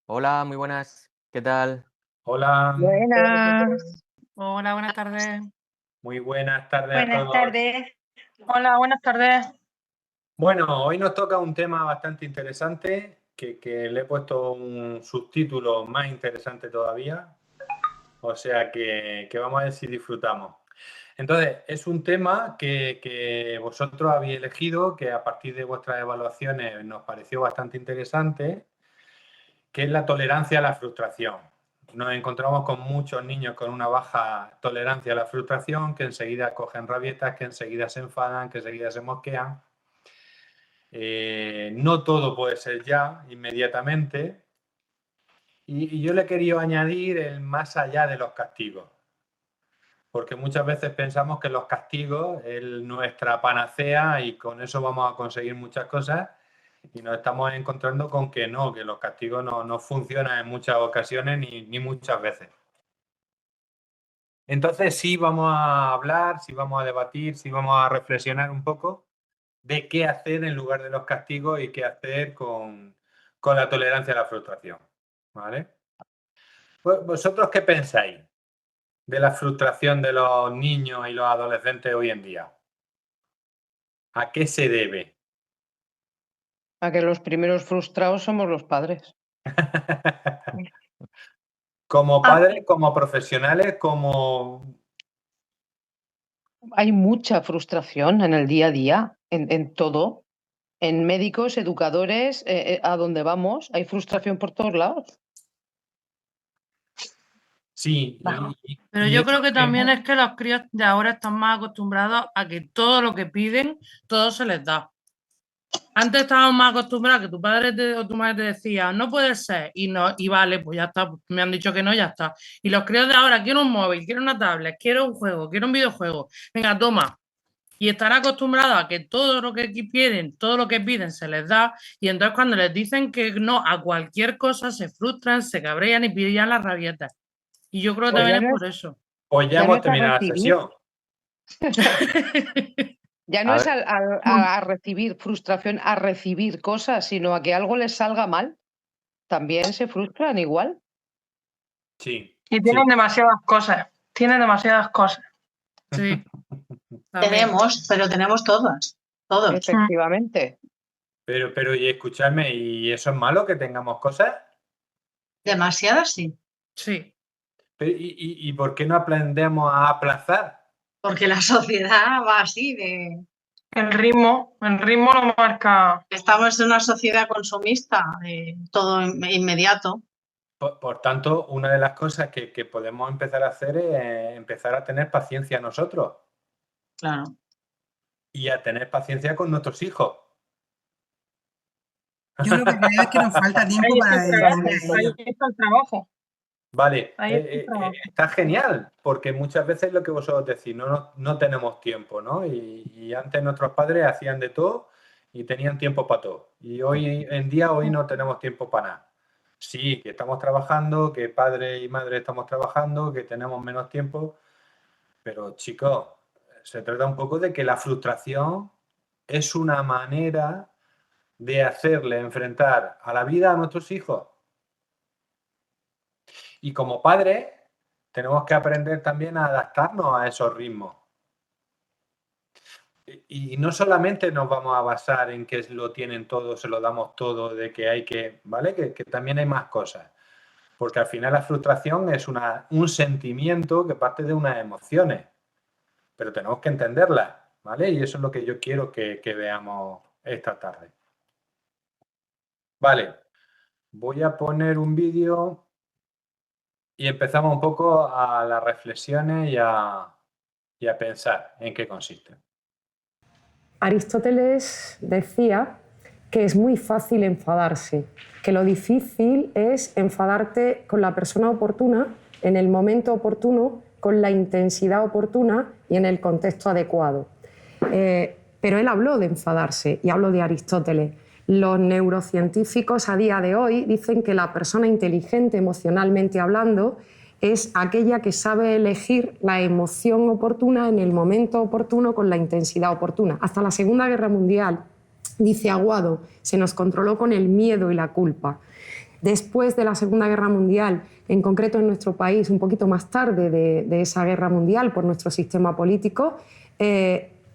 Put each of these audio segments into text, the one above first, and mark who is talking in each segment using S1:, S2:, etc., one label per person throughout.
S1: Hola, muy buenas. ¿Qué tal?
S2: Hola,
S3: Buenas,
S4: Hola, buenas tardes.
S2: muy buenas tardes a
S3: buenas
S2: todos.
S3: tardes.
S4: Hola, buenas tardes.
S2: Bueno, hoy nos toca un tema bastante interesante que le he puesto un subtítulo más interesante todavía, o sea que vamos a ver si disfrutamos. Entonces, es un tema que vosotros habéis elegido, que a partir de vuestras evaluaciones nos pareció bastante interesante, que es la tolerancia a la frustración. Nos encontramos con muchos niños con una baja tolerancia a la frustración, que enseguida cogen rabietas, que enseguida se enfadan, que enseguida se mosquean. No todo puede ser ya, inmediatamente. Y yo le he querido añadir el más allá de los castigos, porque muchas veces pensamos que los castigos es nuestra panacea y con eso vamos a conseguir muchas cosas. Y nos estamos encontrando con que no, que los castigos no funcionan en muchas ocasiones ni muchas veces. Entonces sí vamos a hablar, sí vamos a debatir, sí vamos a reflexionar un poco de qué hacer en lugar de los castigos y qué hacer con la tolerancia a la frustración. ¿Vale? Pues, ¿vosotros qué pensáis de la frustración de los niños y los adolescentes hoy en día? ¿A qué se debe?
S3: A que los primeros frustrados somos los padres.
S2: Como
S4: Ah,
S2: padres, como profesionales, como...
S3: Hay mucha frustración en el día a día, en todo. En médicos, educadores, a donde vamos, hay frustración por todos lados.
S2: Sí,
S4: claro.
S2: y,
S4: Pero
S2: y
S4: yo
S2: eso
S4: creo que
S2: que...
S4: también es que los críos de ahora están más acostumbrados a que todo lo que piden, todo se les da. Antes estábamos más acostumbrados a que tu padre o tu madre te decía, no puede ser, y no, y vale, pues ya está, pues me han dicho que no, ya está. Y los críos de ahora, quiero un móvil, quiero una tablet, quiero un juego, quiero un videojuego. Venga, toma. Y están acostumbrados a que todo lo que quieren, todo lo que piden se les da, y entonces cuando les dicen que no a cualquier cosa se frustran, se cabrean y pillan las rabietas. Y yo creo que
S3: Pues
S4: también es por eso.
S2: Pues ya
S3: ya no
S2: hemos
S3: es a
S2: terminado la
S3: recibir,
S2: sesión.
S3: ya no
S1: A
S3: es
S1: ver,
S3: a recibir frustración, a recibir cosas, sino a que algo les salga mal. También se frustran igual.
S2: Sí,
S4: Y
S2: sí.
S4: tienen demasiadas cosas, tienen demasiadas cosas. Sí, también.
S5: Pero tenemos todas, todos.
S3: Efectivamente.
S2: Pero y escuchadme, ¿y eso es malo que tengamos cosas?
S5: Demasiadas sí,
S4: Sí.
S2: ¿Y por qué no aprendemos a aplazar?
S5: porque la sociedad va así de...
S4: El ritmo lo marca.
S5: Estamos en una sociedad consumista, de todo inmediato.
S2: Por tanto, una de las cosas que podemos empezar a hacer es empezar a tener paciencia nosotros
S5: Claro.
S2: y a tener paciencia con nuestros hijos.
S6: Yo lo que creo es que nos falta tiempo
S4: Ahí está
S6: para
S4: el trabajo,
S6: dedicarle a
S4: ahí
S6: ello.
S4: está el trabajo,
S2: Vale,
S4: ahí está el trabajo.
S2: está genial, porque muchas veces lo que vosotros decís, no tenemos tiempo, ¿no? Y antes nuestros padres hacían de todo y tenían tiempo para todo. Y hoy en día, hoy no tenemos tiempo para nada. Sí, que estamos trabajando, que padre y madre estamos trabajando, que tenemos menos tiempo, pero chicos, se trata un poco de que la frustración es una manera de hacerle enfrentar a la vida a nuestros hijos. Y como padres, tenemos que aprender también a adaptarnos a esos ritmos. Y no solamente nos vamos a basar en que lo tienen todo, se lo damos todo, de que hay que, ¿vale? Que también hay más cosas. Porque al final la frustración es un sentimiento que parte de unas emociones, pero tenemos que entenderlas, ¿vale? Y eso es lo que yo quiero que veamos esta tarde. Vale, voy a poner un vídeo y empezamos un poco a las reflexiones y a pensar en qué consiste.
S7: Aristóteles decía que es muy fácil enfadarse, que lo difícil es enfadarte con la persona oportuna, en el momento oportuno, con la intensidad oportuna y en el contexto adecuado. Pero él habló de enfadarse y habló de Aristóteles. Los neurocientíficos a día de hoy dicen que la persona inteligente emocionalmente hablando es aquella que sabe elegir la emoción oportuna en el momento oportuno con la intensidad oportuna. Hasta la Segunda Guerra Mundial, dice Aguado, se nos controló con el miedo y la culpa. después de la Segunda Guerra Mundial, en concreto en nuestro país, un poquito más tarde de esa guerra mundial por nuestro sistema político,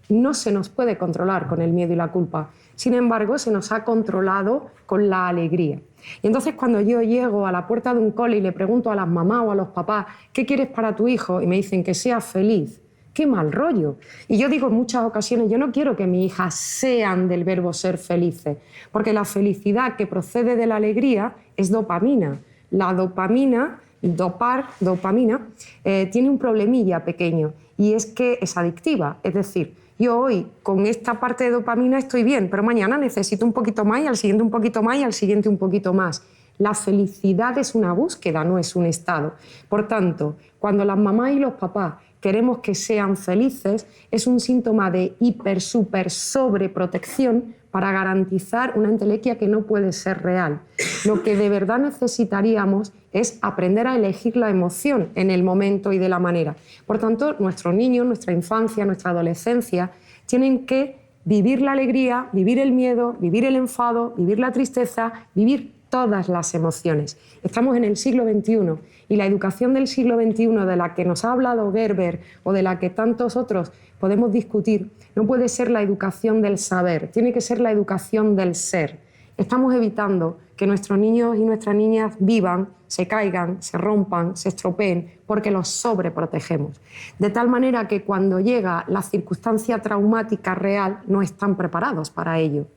S7: no se nos puede controlar con el miedo y la culpa. Sin embargo, se nos ha controlado con la alegría. Y entonces cuando yo llego a la puerta de un cole y le pregunto a las mamás o a los papás, ¿qué quieres para tu hijo? Y me dicen que sea feliz. ¡Qué mal rollo! Y yo digo en muchas ocasiones, yo no quiero que mis hijas sean del verbo ser felices, porque la felicidad que procede de la alegría es dopamina. La dopamina, tiene un problemilla pequeño y es que es adictiva. Es decir, yo hoy con esta parte de dopamina estoy bien, pero mañana necesito un poquito más y al siguiente un poquito más y al siguiente un poquito más. La felicidad es una búsqueda, no es un estado. Por tanto, cuando las mamás y los papás queremos que sean felices, es un síntoma de hiper, super, sobreprotección para garantizar una entelequia que no puede ser real. Lo que de verdad necesitaríamos es aprender a elegir la emoción en el momento y de la manera. Por tanto, nuestros niños, nuestra infancia, nuestra adolescencia, tienen que vivir la alegría, vivir el miedo, vivir el enfado, vivir la tristeza, vivir todas las emociones. Estamos en el siglo XXI y la educación del siglo XXI de la que nos ha hablado Gerber o de la que tantos otros podemos discutir, no puede ser la educación del saber, tiene que ser la educación del ser. Estamos evitando que nuestros niños y nuestras niñas vivan, se caigan, se rompan, se estropeen, porque los sobreprotegemos. De tal manera que cuando llega la circunstancia traumática real, no están preparados para ello.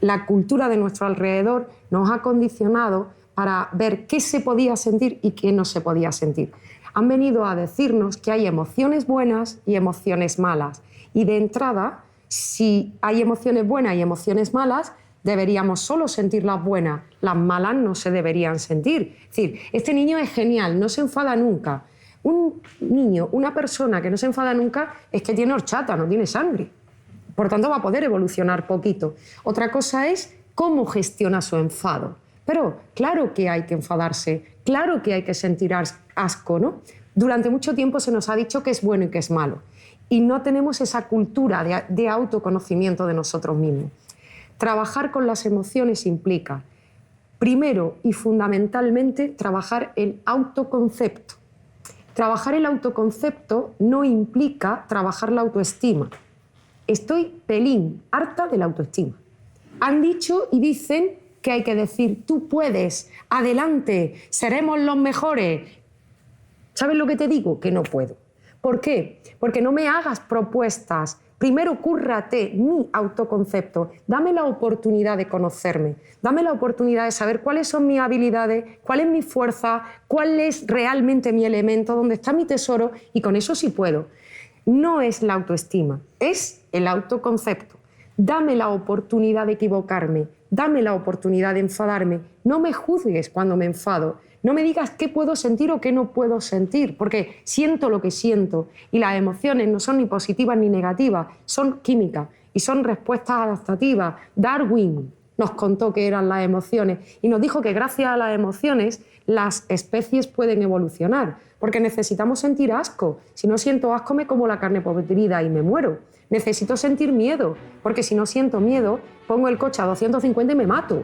S7: La cultura de nuestro alrededor nos ha condicionado para ver qué se podía sentir y qué no se podía sentir. Han venido a decirnos que hay emociones buenas y emociones malas. Y de entrada, si hay emociones buenas y emociones malas, deberíamos solo sentir las buenas. Las malas no se deberían sentir. Es decir, este niño es genial, no se enfada nunca. Un niño, una persona que no se enfada nunca, es que tiene horchata, no tiene sangre. Por tanto, va a poder evolucionar poquito. Otra cosa es cómo gestiona su enfado. Pero claro que hay que enfadarse, claro que hay que sentir asco, ¿no? Durante mucho tiempo se nos ha dicho que es bueno y que es malo. Y no tenemos esa cultura de autoconocimiento de nosotros mismos. Trabajar con las emociones implica, primero y fundamentalmente, trabajar el autoconcepto. Trabajar el autoconcepto no implica trabajar la autoestima. Estoy pelín harta de la autoestima. Han dicho y dicen que hay que decir, tú puedes, adelante, seremos los mejores. ¿Sabes lo que te digo? Que no puedo. ¿Por qué? Porque no me hagas propuestas. Primero cúrrate mi autoconcepto. Dame la oportunidad de conocerme. Dame la oportunidad de saber cuáles son mis habilidades, cuál es mi fuerza, cuál es realmente mi elemento, dónde está mi tesoro, y con eso sí puedo. No es la autoestima, es el autoconcepto. Dame la oportunidad de equivocarme, dame la oportunidad de enfadarme. No me juzgues cuando me enfado. No me digas qué puedo sentir o qué no puedo sentir, porque siento lo que siento y las emociones no son ni positivas ni negativas, son químicas y son respuestas adaptativas. Darwin nos contó qué eran las emociones y nos dijo que gracias a las emociones las especies pueden evolucionar, porque necesitamos sentir asco. Si no siento asco me como la carne podrida y me muero. Necesito sentir miedo, porque si no siento miedo pongo el coche a 250 y me mato.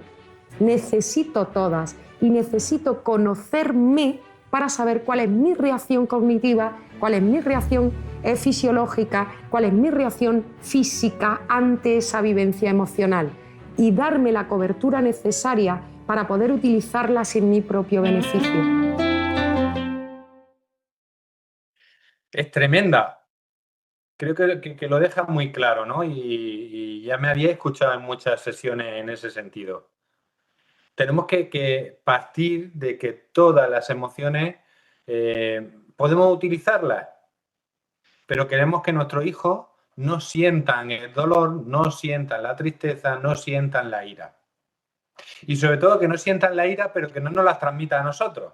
S7: Necesito todas y necesito conocerme para saber cuál es mi reacción cognitiva, cuál es mi reacción fisiológica, cuál es mi reacción física ante esa vivencia emocional y darme la cobertura necesaria para poder utilizarlas en mi propio beneficio.
S2: Es tremenda. Creo que lo deja muy claro, ¿no? Y ya me había escuchado en muchas sesiones en ese sentido. Tenemos que partir de que todas las emociones podemos utilizarlas, pero queremos que nuestros hijos no sientan el dolor, no sientan la tristeza, no sientan la ira. Y sobre todo que no sientan la ira, pero que no nos las transmita a nosotros.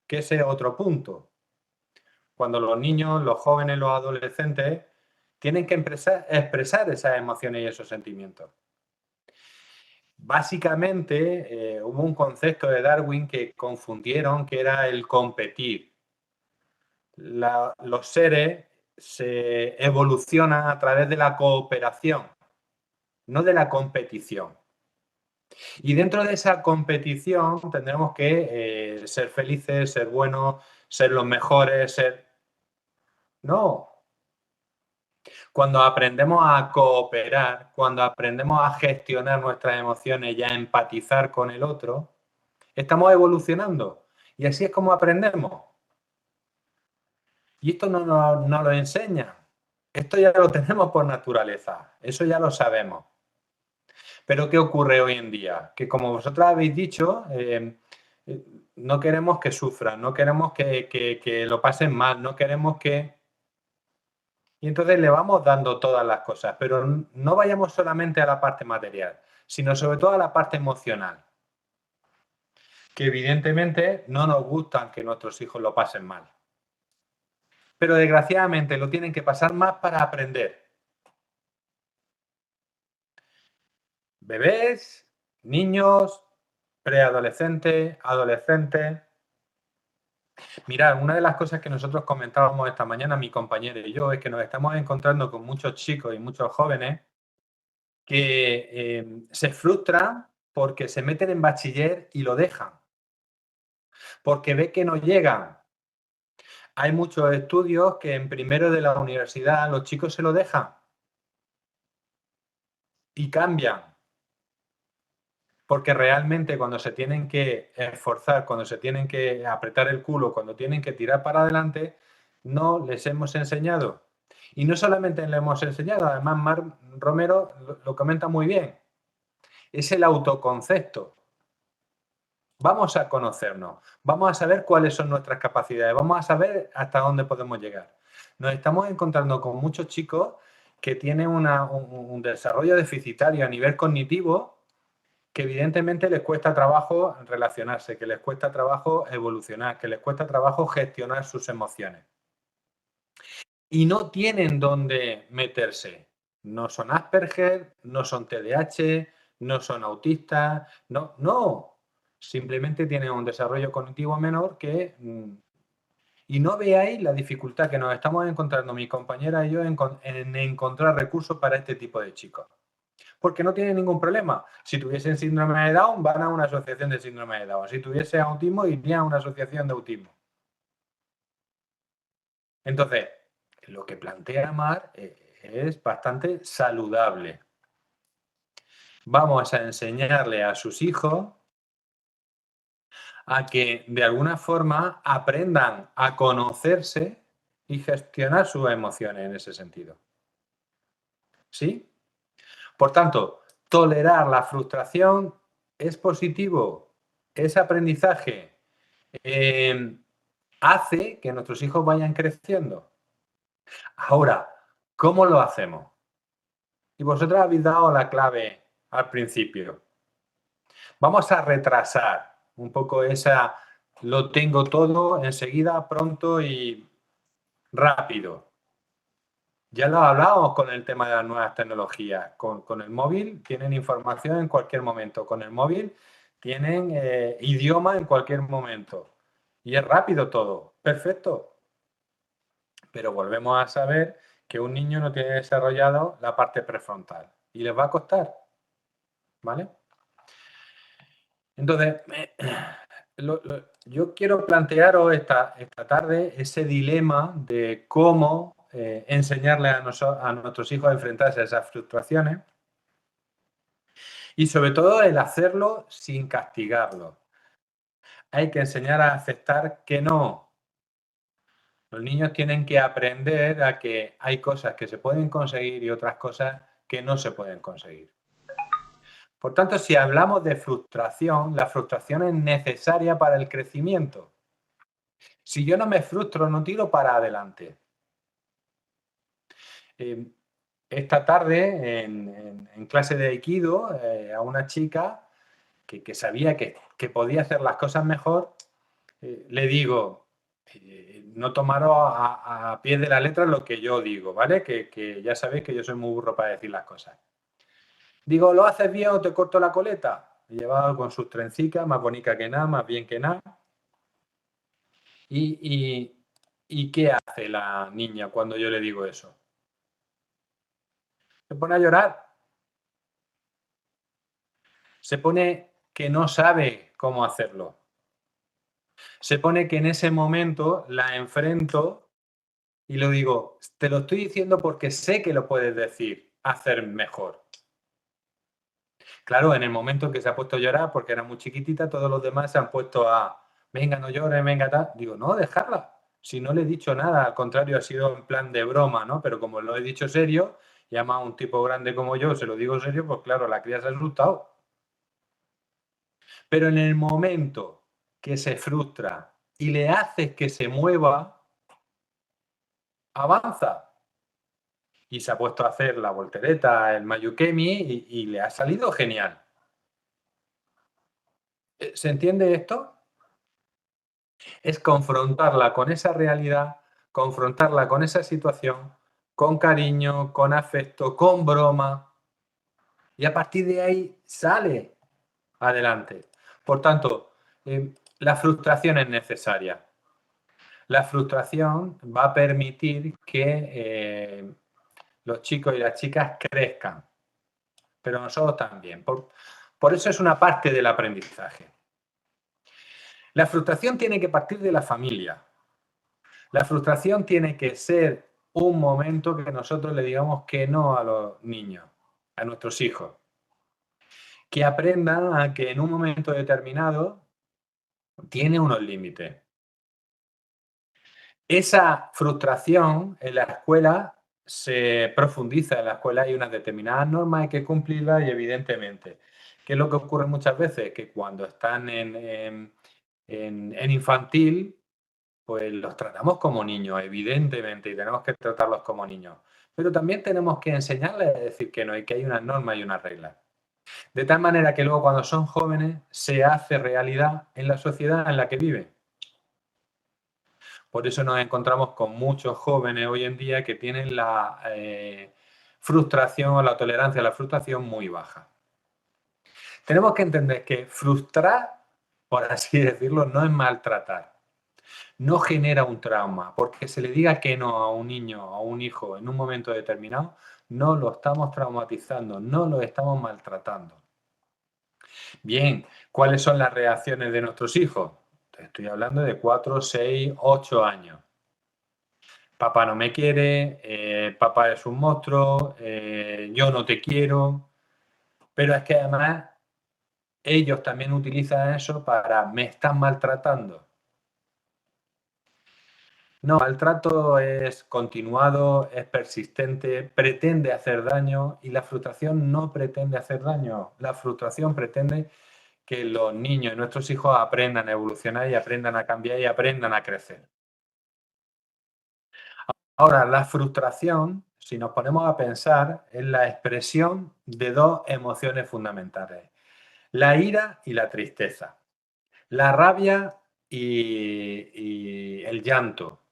S2: Que ese es otro punto. Cuando los niños, los jóvenes, los adolescentes tienen que expresar esas emociones y esos sentimientos. Básicamente hubo un concepto de Darwin que confundieron, que era el competir. Los seres se evolucionan a través de la cooperación, no de la competición. Y dentro de esa competición tendremos que ser felices, ser buenos, ser los mejores, ser... No. Cuando aprendemos a cooperar, cuando aprendemos a gestionar nuestras emociones y a empatizar con el otro, estamos evolucionando. Y así es como aprendemos. Y esto no nos lo enseña. Esto ya lo tenemos por naturaleza. Eso ya lo sabemos. Pero ¿qué ocurre hoy en día? Que como vosotros habéis dicho, no queremos que sufran, no queremos que lo pasen mal, no queremos que... Y entonces le vamos dando todas las cosas, pero no vayamos solamente a la parte material, sino sobre todo a la parte emocional. Que evidentemente no nos gustan que nuestros hijos lo pasen mal. Pero desgraciadamente lo tienen que pasar más para aprender. Bebés, niños, preadolescentes, adolescentes. Mirad, una de las cosas que nosotros comentábamos esta mañana, mi compañero y yo, es que nos estamos encontrando con muchos chicos y muchos jóvenes que se frustran porque se meten en bachiller y lo dejan, porque ve que no llegan. Hay muchos estudios que en primero de la universidad los chicos se lo dejan y cambian. Porque realmente cuando se tienen que esforzar, cuando se tienen que apretar el culo, cuando tienen que tirar para adelante, no les hemos enseñado. Y no solamente le hemos enseñado, además Mar Romero lo comenta muy bien, es el autoconcepto. Vamos a conocernos, vamos a saber cuáles son nuestras capacidades, vamos a saber hasta dónde podemos llegar. Nos estamos encontrando con muchos chicos que tienen un desarrollo deficitario a nivel cognitivo, que evidentemente les cuesta trabajo relacionarse, que les cuesta trabajo evolucionar, que les cuesta trabajo gestionar sus emociones. Y no tienen dónde meterse. No son Asperger, no son TDAH, no son autistas, no. Simplemente tienen un desarrollo cognitivo menor que... Y no veáis la dificultad que nos estamos encontrando mi compañera y yo en encontrar recursos para este tipo de chicos. Porque no tienen ningún problema. Si tuviesen síndrome de Down, van a una asociación de síndrome de Down. Si tuviese autismo, irían a una asociación de autismo. Entonces, lo que plantea Mar es bastante saludable. Vamos a enseñarle a sus hijos a que de alguna forma aprendan a conocerse y gestionar sus emociones en ese sentido. ¿Sí? Por tanto, tolerar la frustración es positivo, es aprendizaje, hace que nuestros hijos vayan creciendo. Ahora, ¿cómo lo hacemos? Y vosotros habéis dado la clave al principio. Vamos a retrasar un poco esa, lo tengo todo enseguida, pronto y rápido. Ya lo hablábamos con el tema de las nuevas tecnologías. Con el móvil tienen información en cualquier momento. Con el móvil tienen idioma en cualquier momento. Y es rápido todo. Perfecto. Pero volvemos a saber que un niño no tiene desarrollado la parte prefrontal. Y les va a costar. ¿Vale? Entonces, yo quiero plantearos esta tarde ese dilema de cómo enseñarle a nuestros hijos a enfrentarse a esas frustraciones y sobre todo el hacerlo sin castigarlos. Hay que enseñar a aceptar que no. Los niños tienen que aprender a que hay cosas que se pueden conseguir y otras cosas que no se pueden conseguir. Por tanto, si hablamos de frustración, la frustración es necesaria para el crecimiento. Si yo no me frustro, no tiro para adelante. Esta tarde, en clase de Aikido, a una chica que sabía que podía hacer las cosas mejor, le digo, no tomaros a pie de la letra lo que yo digo, ¿vale? Que ya sabéis que yo soy muy burro para decir las cosas. Digo, ¿lo haces bien o te corto la coleta? Llevaba con sus trencicas, más bonita que nada, más bien que nada. ¿Y qué hace la niña cuando yo le digo eso? Se pone a llorar. Se pone que no sabe cómo hacerlo. Se pone que en ese momento la enfrento y lo digo, te lo estoy diciendo porque sé que lo puedes decir, hacer mejor. Claro, en el momento en que se ha puesto a llorar porque era muy chiquitita, todos los demás se han puesto a, venga, no llores, venga, tal. Digo, no, dejarla. Si no le he dicho nada, al contrario, ha sido en plan de broma, ¿no? Pero como lo he dicho serio, y además un tipo grande como yo se lo digo serio, pues claro, la cría se ha asustado. Pero en el momento que se frustra y le haces que se mueva, avanza. Y se ha puesto a hacer la voltereta, el mayukemi, y le ha salido genial. ¿Se entiende esto? Es confrontarla con esa realidad, confrontarla con esa situación, con cariño, con afecto, con broma, y a partir de ahí sale adelante. Por tanto, la frustración es necesaria. La frustración va a permitir que los chicos y las chicas crezcan, pero nosotros también. Por eso es una parte del aprendizaje. La frustración tiene que partir de la familia. La frustración tiene que ser un momento que nosotros le digamos que no a los niños, a nuestros hijos. Que aprendan a que en un momento determinado tiene unos límites. Esa frustración en la escuela se profundiza. En la escuela hay unas determinadas normas, hay que cumplirlas y evidentemente. ¿Qué es lo que ocurre muchas veces? Que cuando están en infantil, pues los tratamos como niños, evidentemente, y tenemos que tratarlos como niños. Pero también tenemos que enseñarles a decir que no, y que hay unas normas y unas reglas. De tal manera que luego cuando son jóvenes se hace realidad en la sociedad en la que viven. Por eso nos encontramos con muchos jóvenes hoy en día que tienen la frustración o la tolerancia a la frustración muy baja. Tenemos que entender que frustrar, por así decirlo, no es maltratar. No genera un trauma, porque se le diga que no a un niño o a un hijo en un momento determinado, no lo estamos traumatizando, no lo estamos maltratando. Bien, ¿cuáles son las reacciones de nuestros hijos? Estoy hablando de 4, 6, 8 años. Papá no me quiere, papá es un monstruo, yo no te quiero. Pero es que además ellos también utilizan eso para me están maltratando. No, el maltrato es continuado, es persistente, pretende hacer daño y la frustración no pretende hacer daño. La frustración pretende que los niños y nuestros hijos aprendan a evolucionar y aprendan a cambiar y aprendan a crecer. Ahora, la frustración, si nos ponemos a pensar, es la expresión de dos emociones fundamentales. La ira y la tristeza. La rabia y el llanto.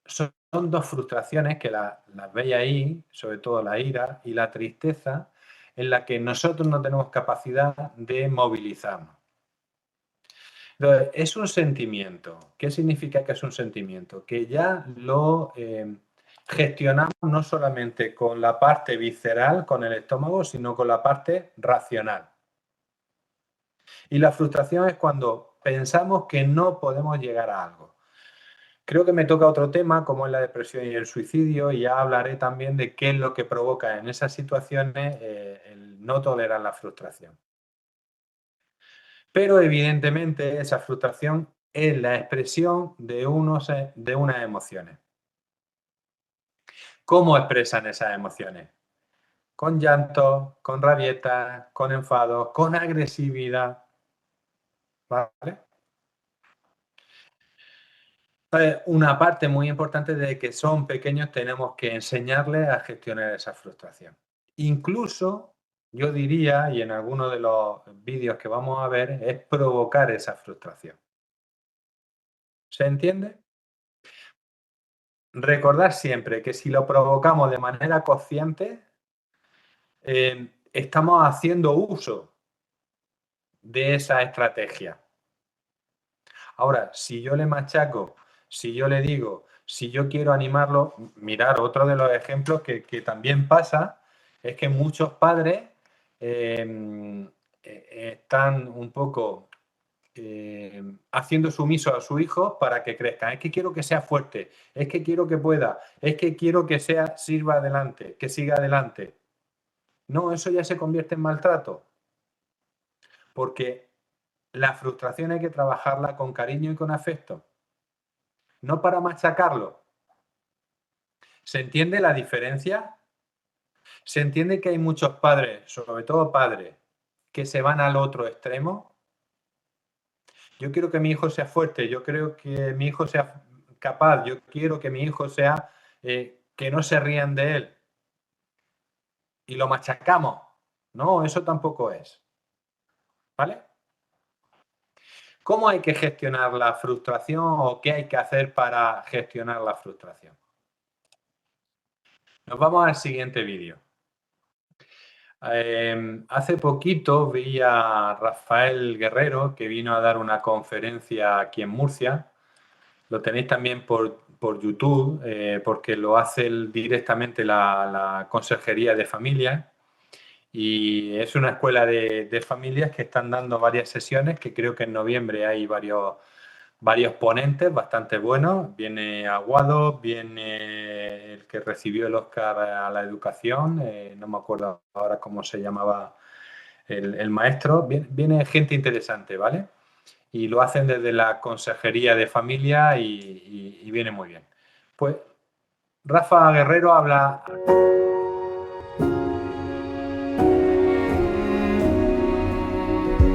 S2: Son dos frustraciones que las veis ahí, sobre todo la ira y la tristeza, en la que nosotros no tenemos capacidad de movilizarnos. Entonces, es un sentimiento. ¿Qué significa que es un sentimiento? Que ya lo gestionamos no solamente con la parte visceral, con el estómago, sino con la parte racional. Y la frustración es cuando pensamos que no podemos llegar a algo. Creo que me toca otro tema, como es la depresión y el suicidio, y ya hablaré también de qué es lo que provoca en esas situaciones el no tolerar la frustración. Pero evidentemente esa frustración es la expresión de unas emociones. ¿Cómo expresan esas emociones? Con llanto, con rabietas, con enfado, con agresividad. ¿Vale? Una parte muy importante de que son pequeños tenemos que enseñarles a gestionar esa frustración. Incluso, yo diría, y en algunos de los vídeos que vamos a ver, es provocar esa frustración. ¿Se entiende? Recordar siempre que si lo provocamos de manera consciente, estamos haciendo uso de esa estrategia. Ahora, si yo le machaco, si yo le digo, si yo quiero animarlo, mirar otro de los ejemplos que también pasa, es que muchos padres están un poco haciendo sumiso a su hijo para que crezca. Es que quiero que sea fuerte, es que quiero que pueda, es que quiero que sirva adelante, que siga adelante. No, eso ya se convierte en maltrato. Porque la frustración hay que trabajarla con cariño y con afecto. No para machacarlo. ¿Se entiende la diferencia? ¿Se entiende que hay muchos padres, sobre todo padres, que se van al otro extremo? Yo quiero que mi hijo sea fuerte, yo creo que mi hijo sea capaz, yo quiero que mi hijo sea, que no se rían de él. Y lo machacamos. No, eso tampoco es. ¿Vale? ¿Cómo hay que gestionar la frustración o qué hay que hacer para gestionar la frustración? Nos vamos al siguiente vídeo. Hace poquito vi a Rafael Guerrero, que vino a dar una conferencia aquí en Murcia. Lo tenéis también por YouTube, porque lo hace directamente la Consejería de Familias. Y es una escuela de familias que están dando varias sesiones, que creo que en noviembre hay varios ponentes bastante buenos. Viene Aguado, viene el que recibió el Oscar a la educación, no me acuerdo ahora cómo se llamaba el maestro. Viene gente interesante, ¿vale? Y lo hacen desde la Consejería de Familia y viene muy bien. Pues Rafa Guerrero habla...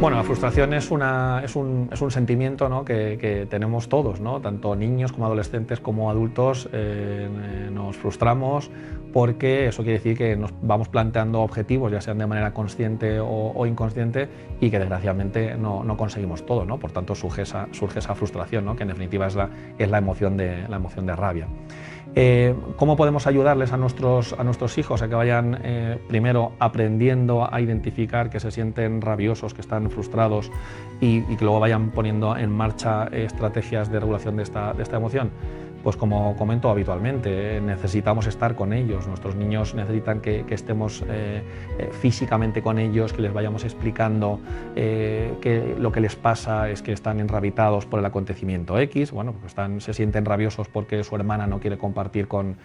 S8: Bueno, la frustración es un sentimiento, ¿no?, que tenemos todos, ¿no? Tanto niños como adolescentes como adultos nos frustramos porque eso quiere decir que nos vamos planteando objetivos, ya sean de manera consciente o inconsciente, y que desgraciadamente no conseguimos todo, ¿no? Por tanto surge esa frustración, ¿no?, que en definitiva es la emoción de rabia. ¿Cómo podemos ayudarles a nuestros hijos a que vayan primero aprendiendo a identificar que se sienten rabiosos, que están frustrados, y que luego vayan poniendo en marcha estrategias de regulación de esta emoción? Pues como comento habitualmente, necesitamos estar con ellos. Nuestros niños necesitan que estemos físicamente con ellos, que les vayamos explicando que lo que les pasa es que están enrabitados por el acontecimiento X. Bueno, pues se sienten rabiosos porque su hermana no quiere compartir con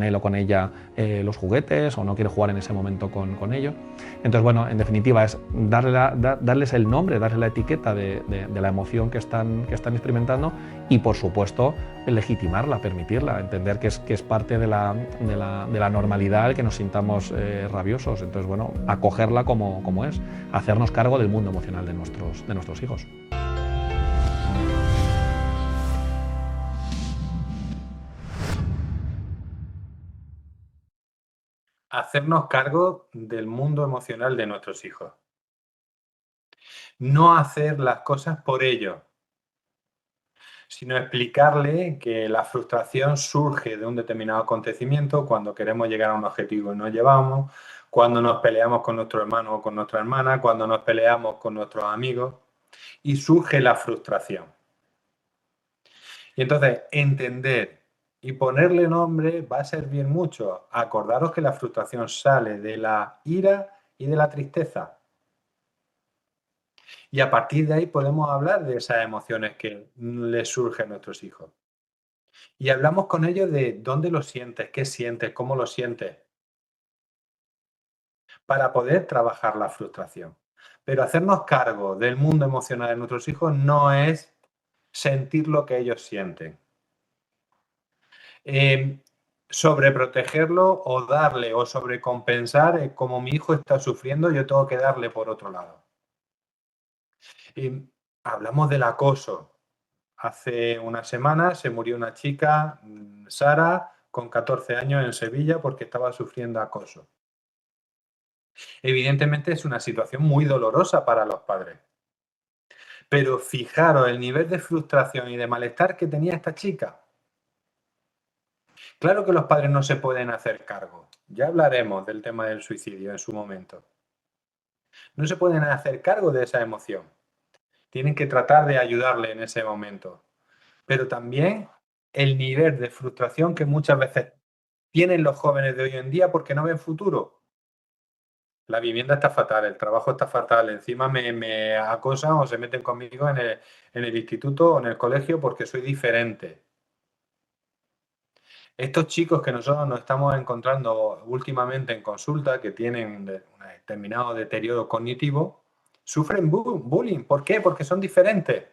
S8: él o con ella los juguetes, o no quiere jugar en ese momento con ellos. Entonces, bueno, en definitiva es darles el nombre, darles la etiqueta de la emoción que están experimentando, y por supuesto legitimarla, permitirla, entender que es parte de la normalidad el que nos sintamos rabiosos. Entonces, bueno, acogerla como es, hacernos cargo del mundo emocional de nuestros hijos.
S2: Hacernos cargo del mundo emocional de nuestros hijos. No hacer las cosas por ellos, sino explicarle que la frustración surge de un determinado acontecimiento, cuando queremos llegar a un objetivo y no llevamos, cuando nos peleamos con nuestro hermano o con nuestra hermana, cuando nos peleamos con nuestros amigos, y surge la frustración. Y entonces, entender y ponerle nombre va a servir mucho. Acordaros que la frustración sale de la ira y de la tristeza. Y a partir de ahí podemos hablar de esas emociones que les surgen a nuestros hijos. Y hablamos con ellos de dónde lo sientes, qué sientes, cómo lo sientes, para poder trabajar la frustración. Pero hacernos cargo del mundo emocional de nuestros hijos no es sentir lo que ellos sienten. Sobreprotegerlo o darle o sobrecompensar, como mi hijo está sufriendo, yo tengo que darle por otro lado. Hablamos del acoso. Hace una semana se murió una chica, Sara, con 14 años en Sevilla, porque estaba sufriendo acoso. Evidentemente es una situación muy dolorosa para los padres. Pero fijaros el nivel de frustración y de malestar que tenía esta chica. Claro que los padres no se pueden hacer cargo. Ya hablaremos del tema del suicidio en su momento. No se pueden hacer cargo de esa emoción. Tienen que tratar de ayudarle en ese momento. Pero también el nivel de frustración que muchas veces tienen los jóvenes de hoy en día porque no ven futuro. La vivienda está fatal, el trabajo está fatal, encima me acosan o se meten conmigo en el instituto o en el colegio porque soy diferente. Estos chicos que nosotros nos estamos encontrando últimamente en consulta, que tienen un determinado deterioro cognitivo, sufren bullying. ¿Por qué? Porque son diferentes.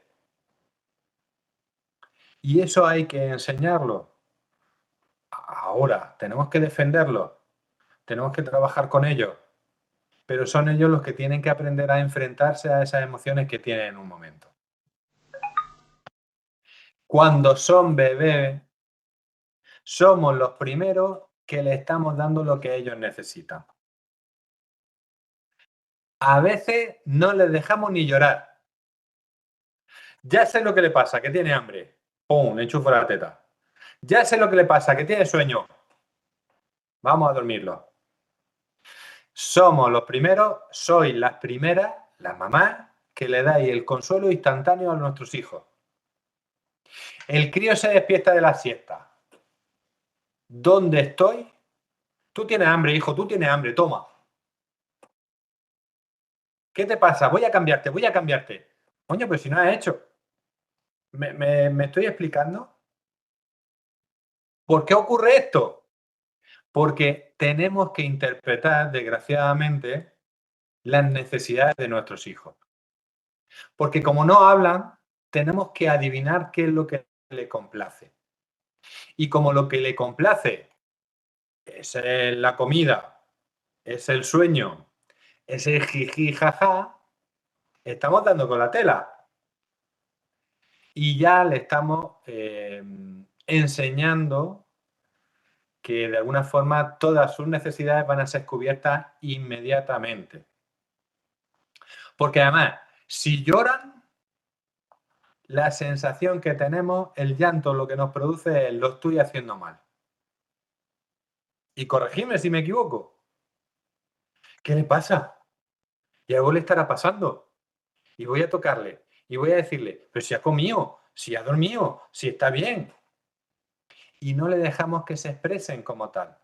S2: Y eso hay que enseñarlo. Ahora, tenemos que defenderlo. Tenemos que trabajar con ellos. Pero son ellos los que tienen que aprender a enfrentarse a esas emociones que tienen en un momento. Cuando son bebés, somos los primeros que le estamos dando lo que ellos necesitan. A veces no les dejamos ni llorar. Ya sé lo que le pasa, que tiene hambre. ¡Pum! Le enchufo la teta. Ya sé lo que le pasa, que tiene sueño. Vamos a dormirlo. Somos los primeros, sois las primeras, las mamás, que le dais el consuelo instantáneo a nuestros hijos. El crío se despierta de la siesta. ¿Dónde estoy? Tú tienes hambre, hijo, tú tienes hambre, toma. ¿Qué te pasa? Voy a cambiarte, voy a cambiarte. Coño, pero si no has hecho. ¿Me estoy explicando? ¿Por qué ocurre esto? Porque tenemos que interpretar, desgraciadamente, las necesidades de nuestros hijos. Porque como no hablan, tenemos que adivinar qué es lo que le complace. Y como lo que le complace es la comida, es el sueño, es el jiji, jaja, estamos dando con la tela. Y ya le estamos enseñando que de alguna forma todas sus necesidades van a ser cubiertas inmediatamente. Porque además, si lloran, la sensación que tenemos, el llanto lo que nos produce es lo estoy haciendo mal. Y corregidme si me equivoco. ¿Qué le pasa? Y algo le estará pasando. Y voy a tocarle. Y voy a decirle, pero si ha comido, si ha dormido, si está bien. Y no le dejamos que se expresen como tal.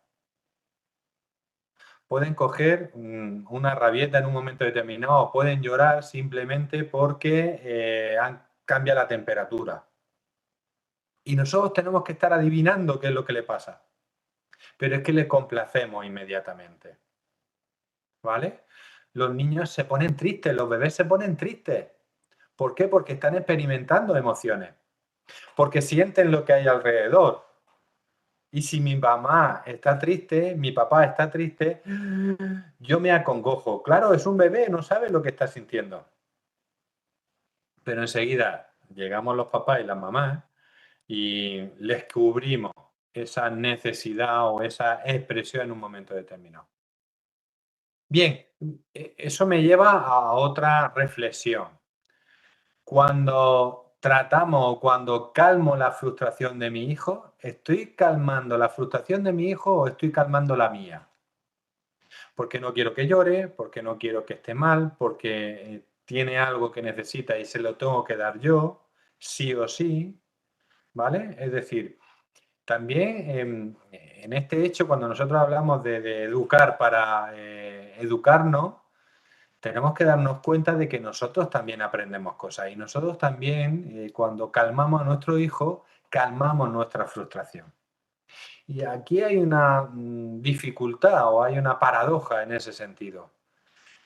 S2: Pueden coger una rabieta en un momento determinado, pueden llorar simplemente porque cambia la temperatura. Y nosotros tenemos que estar adivinando qué es lo que le pasa. Pero es que le complacemos inmediatamente. ¿Vale? Los niños se ponen tristes, los bebés se ponen tristes. ¿Por qué? Porque están experimentando emociones. Porque sienten lo que hay alrededor. Y si mi mamá está triste, mi papá está triste, yo me acongojo. Claro, es un bebé, no sabe lo que está sintiendo. Pero enseguida llegamos los papás y las mamás y les cubrimos esa necesidad o esa expresión en un momento determinado. Bien, eso me lleva a otra reflexión. Cuando tratamos, cuando calmo la frustración de mi hijo, ¿estoy calmando la frustración de mi hijo o estoy calmando la mía? Porque no quiero que llore, porque no quiero que esté mal, porque tiene algo que necesita y se lo tengo que dar yo, sí o sí, ¿vale? Es decir, también en este hecho, cuando nosotros hablamos de educar para educarnos, tenemos que darnos cuenta de que nosotros también aprendemos cosas y nosotros también, cuando calmamos a nuestro hijo, calmamos nuestra frustración. Y aquí hay una dificultad o hay una paradoja en ese sentido.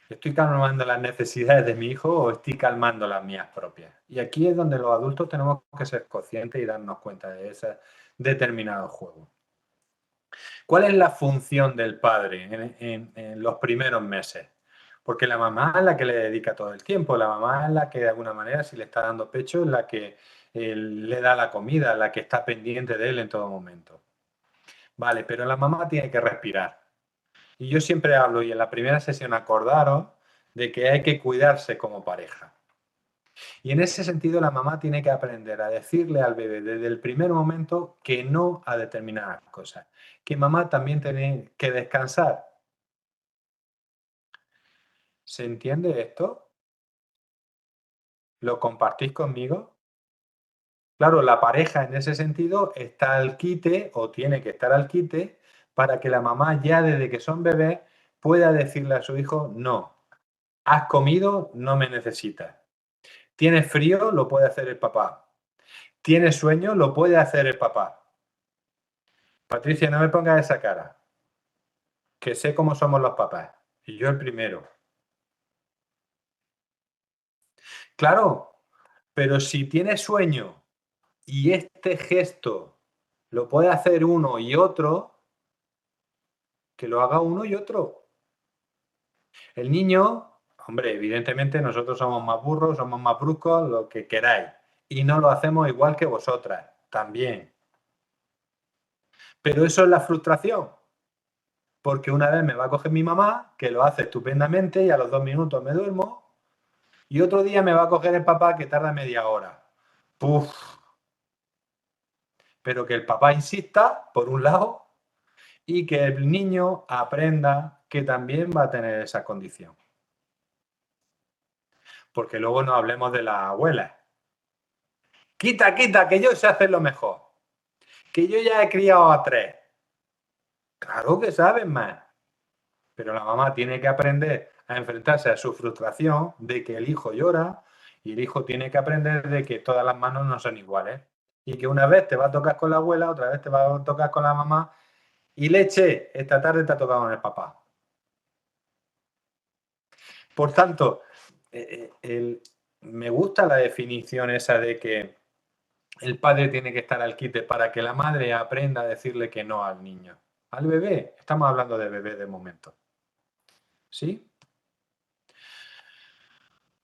S2: ¿Estoy calmando las necesidades de mi hijo o estoy calmando las mías propias? Y aquí es donde los adultos tenemos que ser conscientes y darnos cuenta de ese determinado juego. ¿Cuál es la función del padre en los primeros meses? Porque la mamá es la que le dedica todo el tiempo, la mamá es la que de alguna manera, si le está dando pecho, es la que le da la comida, la que está pendiente de él en todo momento. Vale, pero la mamá tiene que respirar. Y yo siempre hablo, y en la primera sesión acordaros, de que hay que cuidarse como pareja. Y en ese sentido la mamá tiene que aprender a decirle al bebé desde el primer momento que no a determinadas cosas. Que mamá también tiene que descansar. ¿Se entiende esto? ¿Lo compartís conmigo? Claro, la pareja en ese sentido está al quite o tiene que estar al quite para que la mamá ya desde que son bebés pueda decirle a su hijo, no, has comido, no me necesitas. ¿Tienes frío? Lo puede hacer el papá. ¿Tienes sueño? Lo puede hacer el papá. Patricia, no me pongas esa cara, que sé cómo somos los papás, y yo el primero. Claro, pero si tienes sueño y este gesto lo puede hacer uno y otro, que lo haga uno y otro. El niño, hombre, evidentemente nosotros somos más burros, somos más bruscos, lo que queráis, y no lo hacemos igual que vosotras, también. Pero eso es la frustración. Porque una vez me va a coger mi mamá, que lo hace estupendamente y a los 2 minutos me duermo, y otro día me va a coger el papá que tarda media hora. ¡Puf! Pero que el papá insista, por un lado, y que el niño aprenda que también va a tener esa condición. Porque luego no hablemos de las abuelas. Quita, quita, que yo sé hacerlo mejor. Que yo ya he criado a 3. Claro que saben más. Pero la mamá tiene que aprender a enfrentarse a su frustración de que el hijo llora y el hijo tiene que aprender de que todas las manos no son iguales. Y que una vez te va a tocar con la abuela, otra vez te va a tocar con la mamá. Y leche, esta tarde te ha tocado con el papá. Por tanto, me gusta la definición esa de que el padre tiene que estar al quite para que la madre aprenda a decirle que no al niño. Al bebé, estamos hablando de bebé de momento. ¿Sí?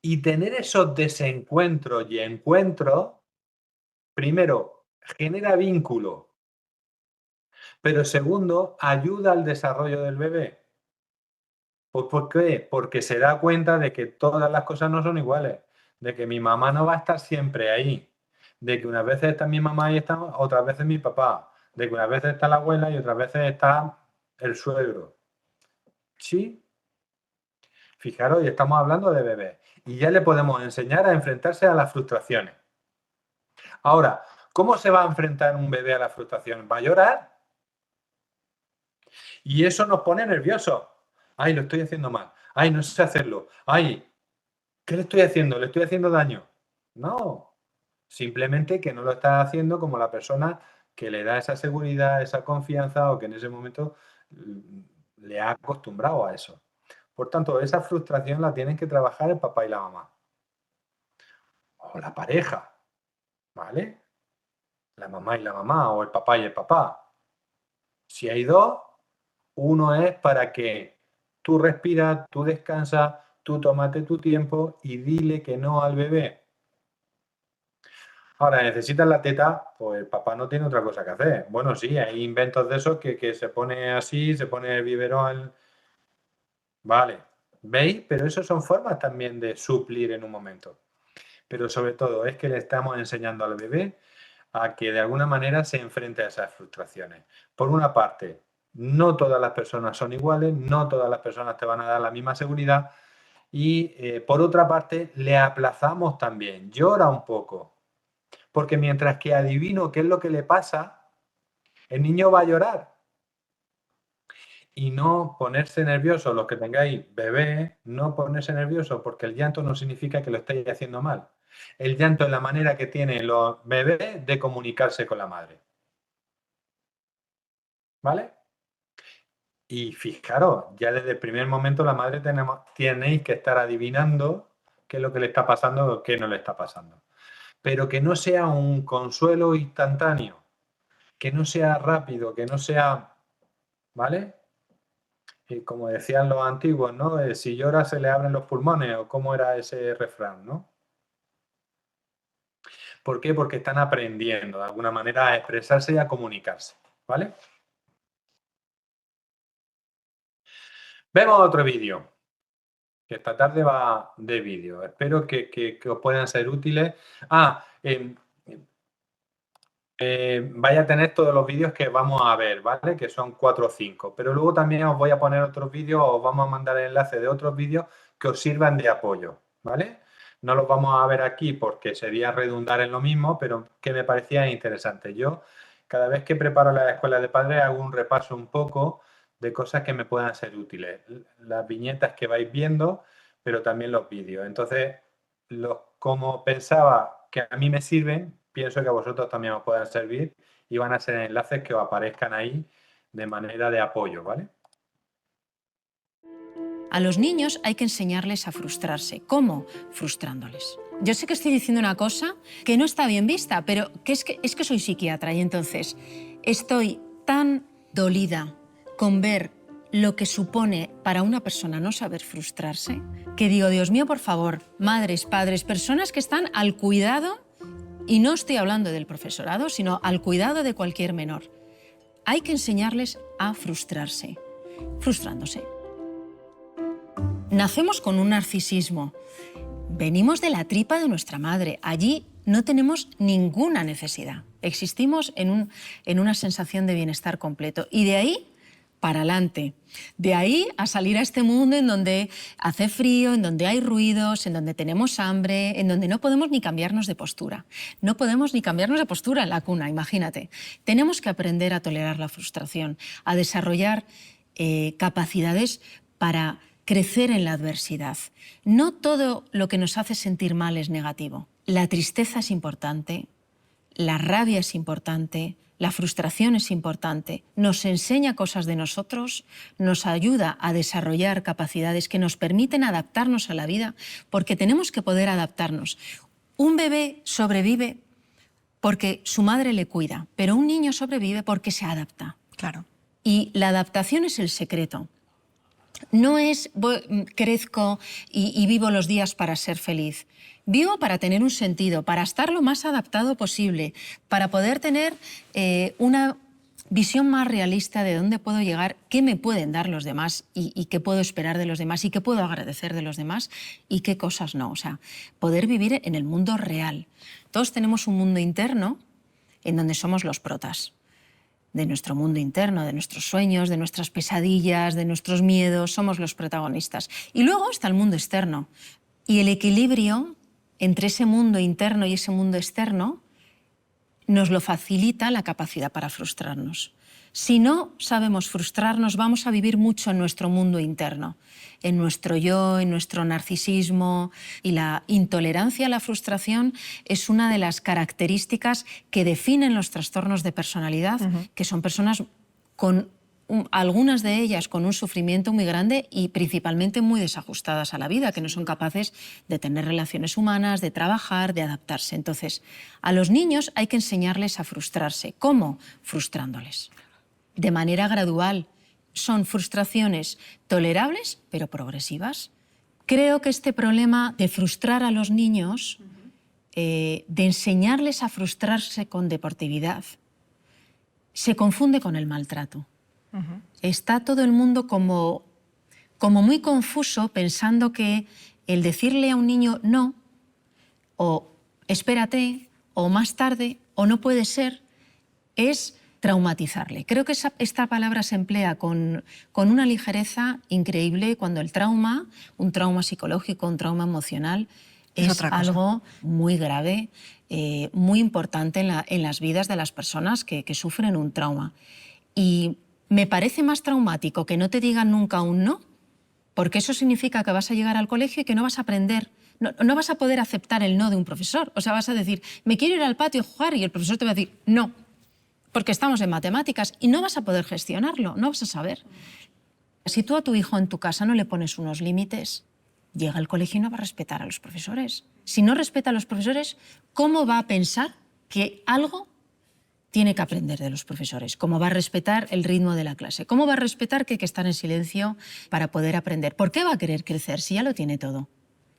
S2: Y tener esos desencuentros y encuentros, primero, genera vínculo, pero segundo, ayuda al desarrollo del bebé. Pues ¿por qué? Porque se da cuenta de que todas las cosas no son iguales, de que mi mamá no va a estar siempre ahí, de que unas veces está mi mamá y otras veces mi papá, de que unas veces está la abuela y otras veces está el suegro. ¿Sí? Fijaros, y estamos hablando de bebés. Y ya le podemos enseñar a enfrentarse a las frustraciones. Ahora, ¿cómo se va a enfrentar un bebé a la frustración? ¿Va a llorar? Y eso nos pone nerviosos. Ay, lo estoy haciendo mal. Ay, no sé hacerlo. Ay, ¿qué le estoy haciendo? ¿Le estoy haciendo daño? No. Simplemente que no lo está haciendo como la persona que le da esa seguridad, esa confianza o que en ese momento le ha acostumbrado a eso. Por tanto, esa frustración la tienen que trabajar el papá y la mamá. O la pareja. ¿Vale? La mamá y la mamá, o el papá y el papá. Si hay dos, uno es para que tú respiras, tú descansas, tú tómate tu tiempo y dile que no al bebé. Ahora, ¿necesitas la teta? Pues el papá no tiene otra cosa que hacer. Bueno, sí, hay inventos de esos que se pone así, se pone el biberón. Vale, ¿veis? Pero eso son formas también de suplir en un momento. Pero sobre todo es que le estamos enseñando al bebé a que de alguna manera se enfrente a esas frustraciones. Por una parte, no todas las personas son iguales, no todas las personas te van a dar la misma seguridad y por otra parte, le aplazamos también, llora un poco, porque mientras que adivino qué es lo que le pasa, el niño va a llorar. Y no ponerse nervioso, los que tengáis bebé, no ponerse nervioso porque el llanto no significa que lo estéis haciendo mal. El llanto es la manera que tienen los bebés de comunicarse con la madre. ¿Vale? Y fijaros, ya desde el primer momento la madre tenéis que estar adivinando qué es lo que le está pasando o qué no le está pasando. Pero que no sea un consuelo instantáneo, que no sea rápido, que no sea... ¿Vale? Y como decían los antiguos, ¿no? Si llora se le abren los pulmones, o cómo era ese refrán, ¿no? ¿Por qué? Porque están aprendiendo de alguna manera a expresarse y a comunicarse, ¿vale? Vemos otro vídeo, que esta tarde va de vídeo. Espero que os puedan ser útiles. Vaya a tener todos los vídeos que vamos a ver, ¿vale? Que son 4 o 5. Pero luego también os voy a poner otros vídeos, os vamos a mandar el enlace de otros vídeos que os sirvan de apoyo, ¿vale? No los vamos a ver aquí porque sería redundar en lo mismo, pero que me parecía interesante. Yo, cada vez que preparo la escuela de padres, hago un repaso un poco de cosas que me puedan ser útiles. Las viñetas que vais viendo, pero también los vídeos. Entonces, como pensaba que a mí me sirven, pienso que a vosotros también os puedan servir y van a ser enlaces que os aparezcan ahí de manera de apoyo, ¿vale?
S9: A los niños hay que enseñarles a frustrarse. ¿Cómo? Frustrándoles. Yo sé que estoy diciendo una cosa que no está bien vista, pero es que soy psiquiatra y entonces estoy tan dolida con ver lo que supone para una persona no saber frustrarse, que digo, Dios mío, por favor, madres, padres, personas que están al cuidado, y no estoy hablando del profesorado, sino al cuidado de cualquier menor. Hay que enseñarles a frustrarse, frustrándose. Nacemos con un narcisismo. Venimos de la tripa de nuestra madre. Allí no tenemos ninguna necesidad. Existimos en una sensación de bienestar completo. Y de ahí para adelante. De ahí a salir a este mundo en donde hace frío, en donde hay ruidos, en donde tenemos hambre, en donde no podemos ni cambiarnos de postura. No podemos ni cambiarnos de postura en la cuna, imagínate. Tenemos que aprender a tolerar la frustración, a desarrollar capacidades para crecer en la adversidad. No todo lo que nos hace sentir mal es negativo. La tristeza es importante, la rabia es importante, la frustración es importante. Nos enseña cosas de nosotros, nos ayuda a desarrollar capacidades que nos permiten adaptarnos a la vida, porque tenemos que poder adaptarnos. Un bebé sobrevive porque su madre le cuida, pero un niño sobrevive porque se adapta.
S10: Claro.
S9: Y la adaptación es el secreto. No es crezco y vivo los días para ser feliz. Vivo para tener un sentido, para estar lo más adaptado posible, para poder tener una visión más realista de dónde puedo llegar, qué me pueden dar los demás y qué puedo esperar de los demás y qué puedo agradecer de los demás y qué cosas no. O sea, poder vivir en el mundo real. Todos tenemos un mundo interno en donde somos los protas de nuestro mundo interno, de nuestros sueños, de nuestras pesadillas, de nuestros miedos, somos los protagonistas. Y luego está el mundo externo. Y el equilibrio entre ese mundo interno y ese mundo externo nos lo facilita la capacidad para frustrarnos. Si no sabemos frustrarnos, vamos a vivir mucho en nuestro mundo interno, en nuestro yo, en nuestro narcisismo. Y la intolerancia a la frustración es una de las características que definen los trastornos de personalidad, que son personas con algunas de ellas con un sufrimiento muy grande y principalmente muy desajustadas a la vida, que no son capaces de tener relaciones humanas, de trabajar, de adaptarse. Entonces, a los niños hay que enseñarles a frustrarse. ¿Cómo? Frustrándoles. De manera gradual. Son frustraciones tolerables, pero progresivas. Creo que este problema de frustrar a los niños, de enseñarles a frustrarse con deportividad, se confunde con el maltrato. Está todo el mundo como muy confuso, pensando que el decirle a un niño no, o espérate, o más tarde, o no puede ser, es traumatizarle. Creo que esta palabra se emplea con una ligereza increíble cuando el trauma, un trauma psicológico, un trauma emocional, es algo muy grave, muy importante en las vidas de las personas que sufren un trauma. Y me parece más traumático que no te digan nunca un no, porque eso significa que vas a llegar al colegio y que no vas a aprender, no vas a poder aceptar el no de un profesor. O sea, vas a decir, me quiero ir al patio a jugar, y el profesor te va a decir, no, porque estamos en matemáticas, y no vas a poder gestionarlo, no vas a saber. Si tú a tu hijo en tu casa no le pones unos límites, llega al colegio y no va a respetar a los profesores. Si no respeta a los profesores, ¿cómo va a pensar que algo tiene que aprender de los profesores? ¿Cómo va a respetar el ritmo de la clase? ¿Cómo va a respetar que hay que estar en silencio para poder aprender? ¿Por qué va a querer crecer si ya lo tiene todo?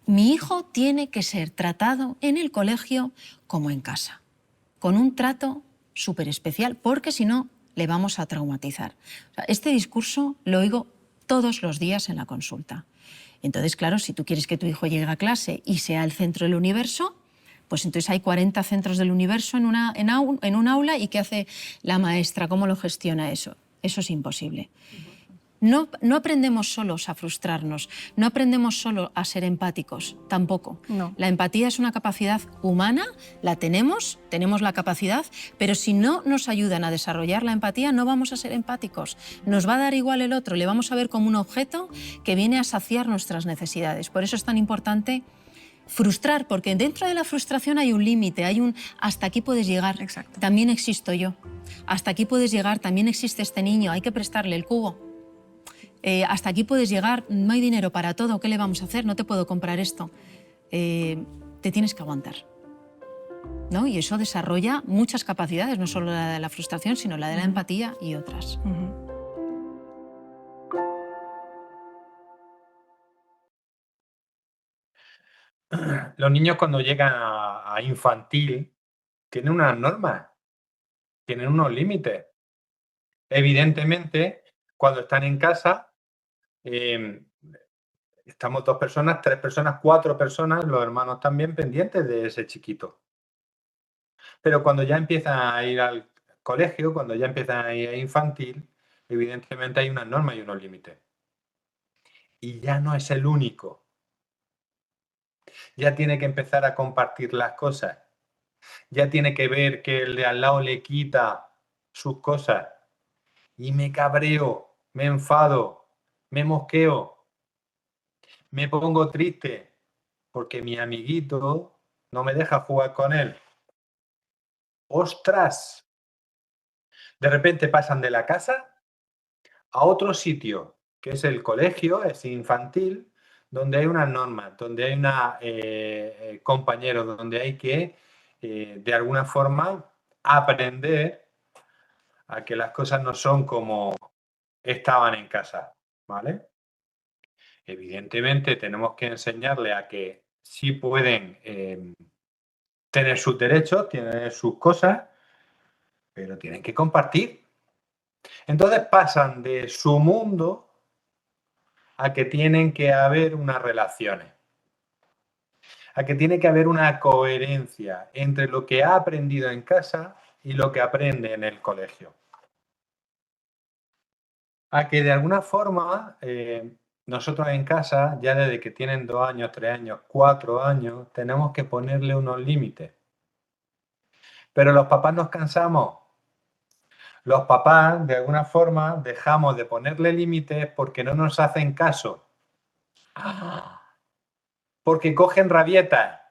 S9: Mi hijo tiene que ser tratado en el colegio como en casa, con un trato súper especial, porque si no le vamos a traumatizar. O sea, este discurso lo oigo todos los días en la consulta. Entonces, claro, si tú quieres que tu hijo llegue a clase y sea el centro del universo, pues entonces hay 40 centros del universo en un aula, y ¿qué hace la maestra? ¿Cómo lo gestiona eso? Eso es imposible. No aprendemos solos a frustrarnos, no aprendemos solo a ser empáticos, tampoco.
S10: No.
S9: La empatía es una capacidad humana, la tenemos la capacidad, pero si no nos ayudan a desarrollar la empatía no vamos a ser empáticos. Nos va a dar igual el otro, le vamos a ver como un objeto que viene a saciar nuestras necesidades. Por eso es tan importante frustrar, porque dentro de la frustración hay un límite, hay un hasta aquí puedes llegar.
S10: Exacto.
S9: También existo yo. Hasta aquí puedes llegar, también existe este niño, hay que prestarle el cubo. Hasta aquí puedes llegar, no hay dinero para todo, ¿qué le vamos a hacer? No te puedo comprar esto. Te tienes que aguantar, ¿no? Y eso desarrolla muchas capacidades, no solo la de la frustración, sino la de la empatía y otras.
S2: Los niños cuando llegan a infantil tienen unas normas, tienen unos límites. Evidentemente, cuando están en casa, estamos 2 personas, 3 personas, 4 personas, los hermanos también pendientes de ese chiquito. Pero cuando ya empiezan a ir al colegio, cuando ya empiezan a ir a infantil, evidentemente hay unas normas y unos límites. Y ya no es el único. Ya tiene que empezar a compartir las cosas. Ya tiene que ver que el de al lado le quita sus cosas. Y me cabreo, me enfado, me mosqueo, me pongo triste porque mi amiguito no me deja jugar con él. ¡Ostras! De repente pasan de la casa a otro sitio, que es el colegio, es infantil, donde hay unas normas, donde hay compañeros, donde hay que, de alguna forma, aprender a que las cosas no son como estaban en casa, ¿vale? Evidentemente tenemos que enseñarle a que sí pueden tener sus derechos, tener sus cosas, pero tienen que compartir. Entonces pasan de su mundo a que tienen que haber unas relaciones, a que tiene que haber una coherencia entre lo que ha aprendido en casa y lo que aprende en el colegio. A que de alguna forma nosotros en casa, ya desde que tienen 2 años, 3 años, 4 años, tenemos que ponerle unos límites. Pero los papás nos cansamos. Los papás, de alguna forma, dejamos de ponerle límites porque no nos hacen caso. Porque cogen rabietas.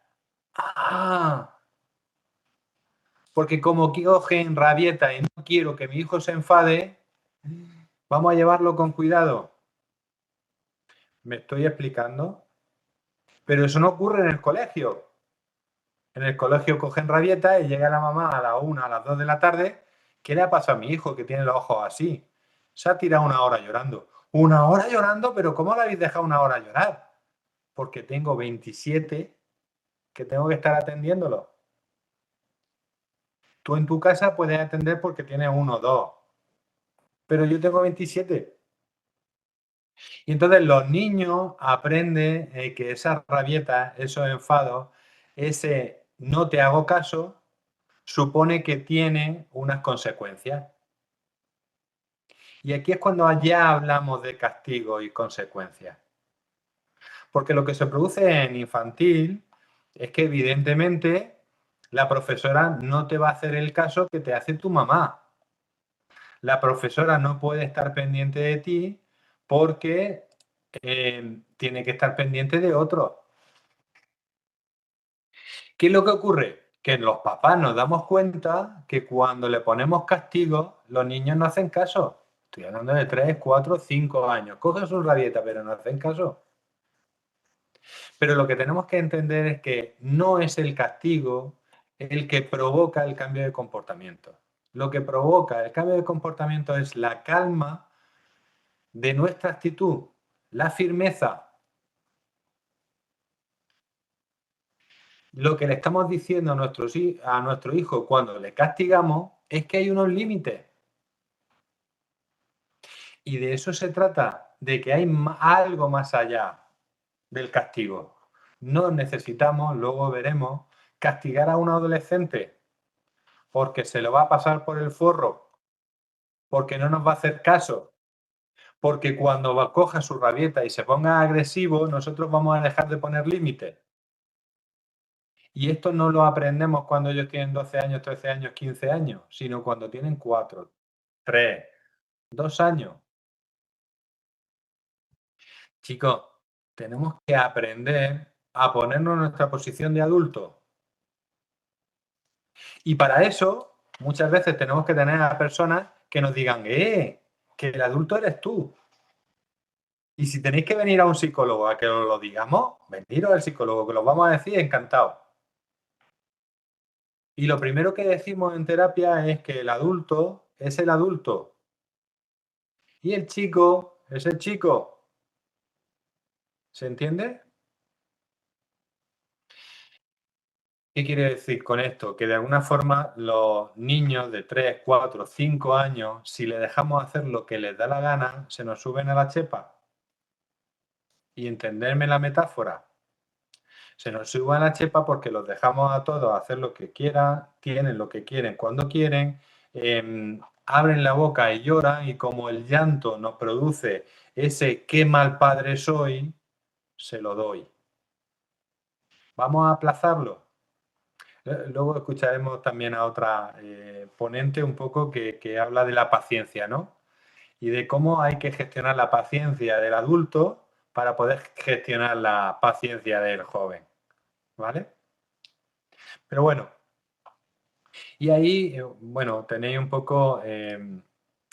S2: Porque como cogen rabietas y no quiero que mi hijo se enfade, vamos a llevarlo con cuidado. ¿Me estoy explicando? Pero eso no ocurre en el colegio. En el colegio cogen rabietas y llega la mamá a las 1, a las 2 de la tarde. ¿Qué le ha pasado a mi hijo que tiene los ojos así? Se ha tirado 1 hora llorando. 1 hora llorando, pero ¿cómo le habéis dejado 1 hora llorar? Porque tengo 27 que tengo que estar atendiéndolo. Tú en tu casa puedes atender porque tienes 1 o 2. Pero yo tengo 27. Y entonces los niños aprenden que esas rabietas, esos enfados, ese no te hago caso, supone que tiene unas consecuencias. Y aquí es cuando ya hablamos de castigo y consecuencias. Porque lo que se produce en infantil es que evidentemente la profesora no te va a hacer el caso que te hace tu mamá. La profesora no puede estar pendiente de ti porque tiene que estar pendiente de otro. ¿Qué es lo que ocurre? Que los papás nos damos cuenta que cuando le ponemos castigo, los niños no hacen caso. Estoy hablando de 3, 4, 5 años. Cogen su rabieta, pero no hacen caso. Pero lo que tenemos que entender es que no es el castigo el que provoca el cambio de comportamiento. Lo que provoca el cambio de comportamiento es la calma de nuestra actitud, la firmeza. Lo que le estamos diciendo a nuestro hijo cuando le castigamos es que hay unos límites. Y de eso se trata, de que hay algo más allá del castigo. No necesitamos, luego veremos, castigar a un adolescente porque se lo va a pasar por el forro, porque no nos va a hacer caso, Porque cuando coja su rabieta y se ponga agresivo, nosotros vamos a dejar de poner límites. Y esto no lo aprendemos cuando ellos tienen 12 años, 13 años, 15 años, sino cuando tienen 4, 3, 2 años. Chicos, tenemos que aprender a ponernos en nuestra posición de adulto. Y para eso, muchas veces tenemos que tener a personas que nos digan, que el adulto eres tú. Y si tenéis que venir a un psicólogo a que os lo digamos, veniros al psicólogo, que lo vamos a decir encantados. Y lo primero que decimos en terapia es que el adulto es el adulto. Y el chico es el chico. ¿Se entiende? ¿Qué quiere decir con esto? Que de alguna forma los niños de 3, 4, 5 años, si le dejamos hacer lo que les da la gana, se nos suben a la chepa. Y entenderme la metáfora. Se nos suben a la chepa porque los dejamos a todos hacer lo que quieran, tienen lo que quieren cuando quieren, abren la boca y lloran, y como el llanto nos produce ese qué mal padre soy, se lo doy. Vamos a aplazarlo. Luego escucharemos también a otra ponente un poco que habla de la paciencia, ¿no? Y de cómo hay que gestionar la paciencia del adulto para poder gestionar la paciencia del joven, ¿vale? Pero bueno, y ahí, bueno, tenéis un poco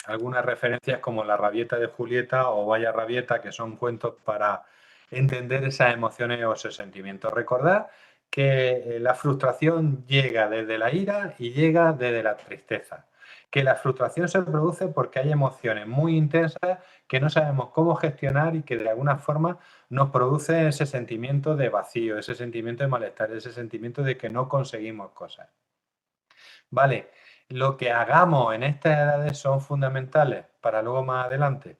S2: algunas referencias como La rabieta de Julieta o Vaya rabieta, que son cuentos para entender esas emociones o esos sentimientos. Recordad que la frustración llega desde la ira y llega desde la tristeza. Que la frustración se produce porque hay emociones muy intensas que no sabemos cómo gestionar y que de alguna forma nos produce ese sentimiento de vacío, ese sentimiento de malestar, ese sentimiento de que no conseguimos cosas. Vale, lo que hagamos en estas edades son fundamentales para luego más adelante.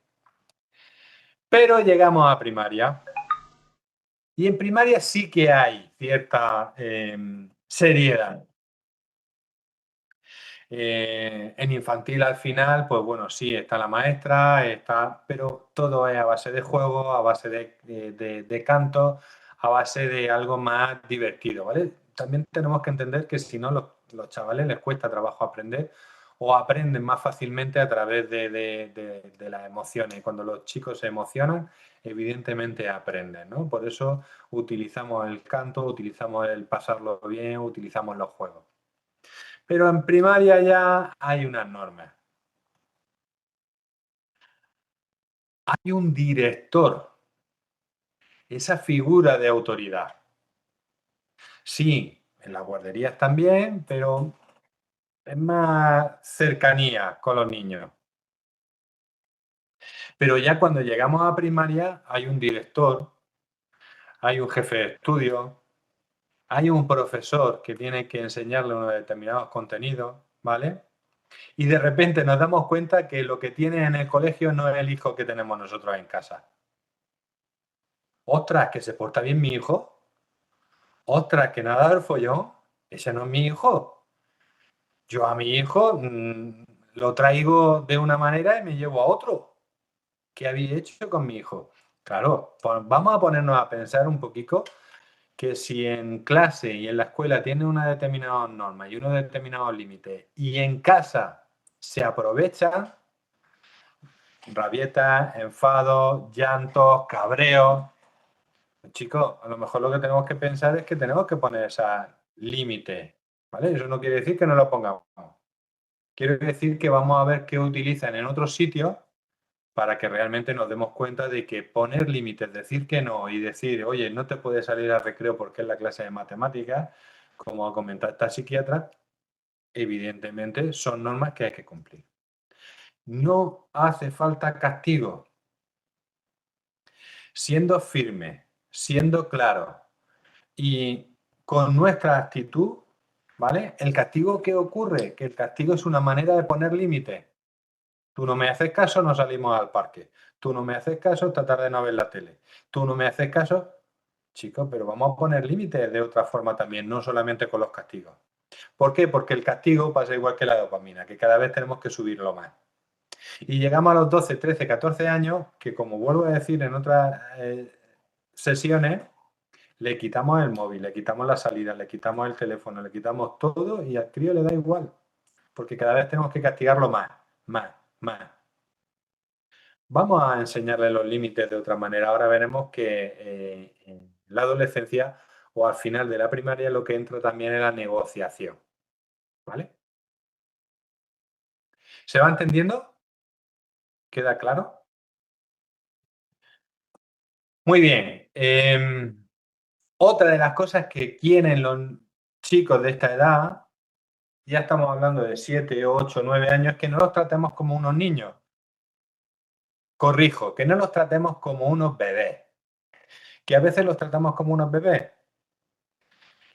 S2: Pero llegamos a primaria. Y en primaria sí que hay cierta seriedad. En infantil al final, pues bueno, sí, está la maestra, pero todo es a base de juego, a base de canto, a base de algo más divertido, ¿vale? También tenemos que entender que si no, los chavales les cuesta trabajo aprender o aprenden más fácilmente a través de las emociones. Cuando los chicos se emocionan, evidentemente aprenden, ¿no? Por eso utilizamos el canto, utilizamos el pasarlo bien, utilizamos los juegos. Pero en primaria ya hay unas normas. Hay un director, esa figura de autoridad. Sí, en las guarderías también, pero es más cercanía con los niños. Pero ya cuando llegamos a primaria hay un director, hay un jefe de estudio, hay un profesor que tiene que enseñarle unos determinados contenidos, ¿vale? Y de repente nos damos cuenta que lo que tiene en el colegio no es el hijo que tenemos nosotros en casa. Ostras, que se porta bien mi hijo. Ostras, que nada del follón. Ese no es mi hijo. Yo a mi hijo lo traigo de una manera y me llevo a otro. ¿Qué habéis hecho con mi hijo? Claro, pues vamos a ponernos a pensar un poquito que si en clase y en la escuela tiene una determinada norma y unos determinados límites y en casa se aprovechan, rabietas, enfados, llantos, cabreos. Chicos, a lo mejor lo que tenemos que pensar es que tenemos que poner esos límites, ¿vale? Eso no quiere decir que no lo pongamos. Quiere decir que vamos a ver qué utilizan en otros sitios para que realmente nos demos cuenta de que poner límites, decir que no y decir, oye, no te puedes salir al recreo porque es la clase de matemáticas, como ha comentado esta psiquiatra, evidentemente son normas que hay que cumplir. No hace falta castigo. Siendo firme, siendo claro y con nuestra actitud, ¿vale? El castigo, ¿qué ocurre? Que el castigo es una manera de poner límites. Tú no me haces caso, no salimos al parque. Tú no me haces caso, esta tarde no ves la tele. Tú no me haces caso. Chicos, pero vamos a poner límites de otra forma también, no solamente con los castigos. ¿Por qué? Porque el castigo pasa igual que la dopamina, que cada vez tenemos que subirlo más. Y llegamos a los 12, 13, 14 años, que como vuelvo a decir en otras sesiones, le quitamos el móvil, le quitamos la salida, le quitamos el teléfono, le quitamos todo y al crío le da igual, porque cada vez tenemos que castigarlo más. Vamos a enseñarle los límites de otra manera. Ahora veremos que en la adolescencia o al final de la primaria lo que entra también es la negociación. ¿Vale? ¿Se va entendiendo? ¿Queda claro? Muy bien. Otra de las cosas que quieren los chicos de esta edad, ya estamos hablando de 7, 8, 9 años, es que no los tratemos como unos niños. Corrijo, que no los tratemos como unos bebés. Que a veces los tratamos como unos bebés.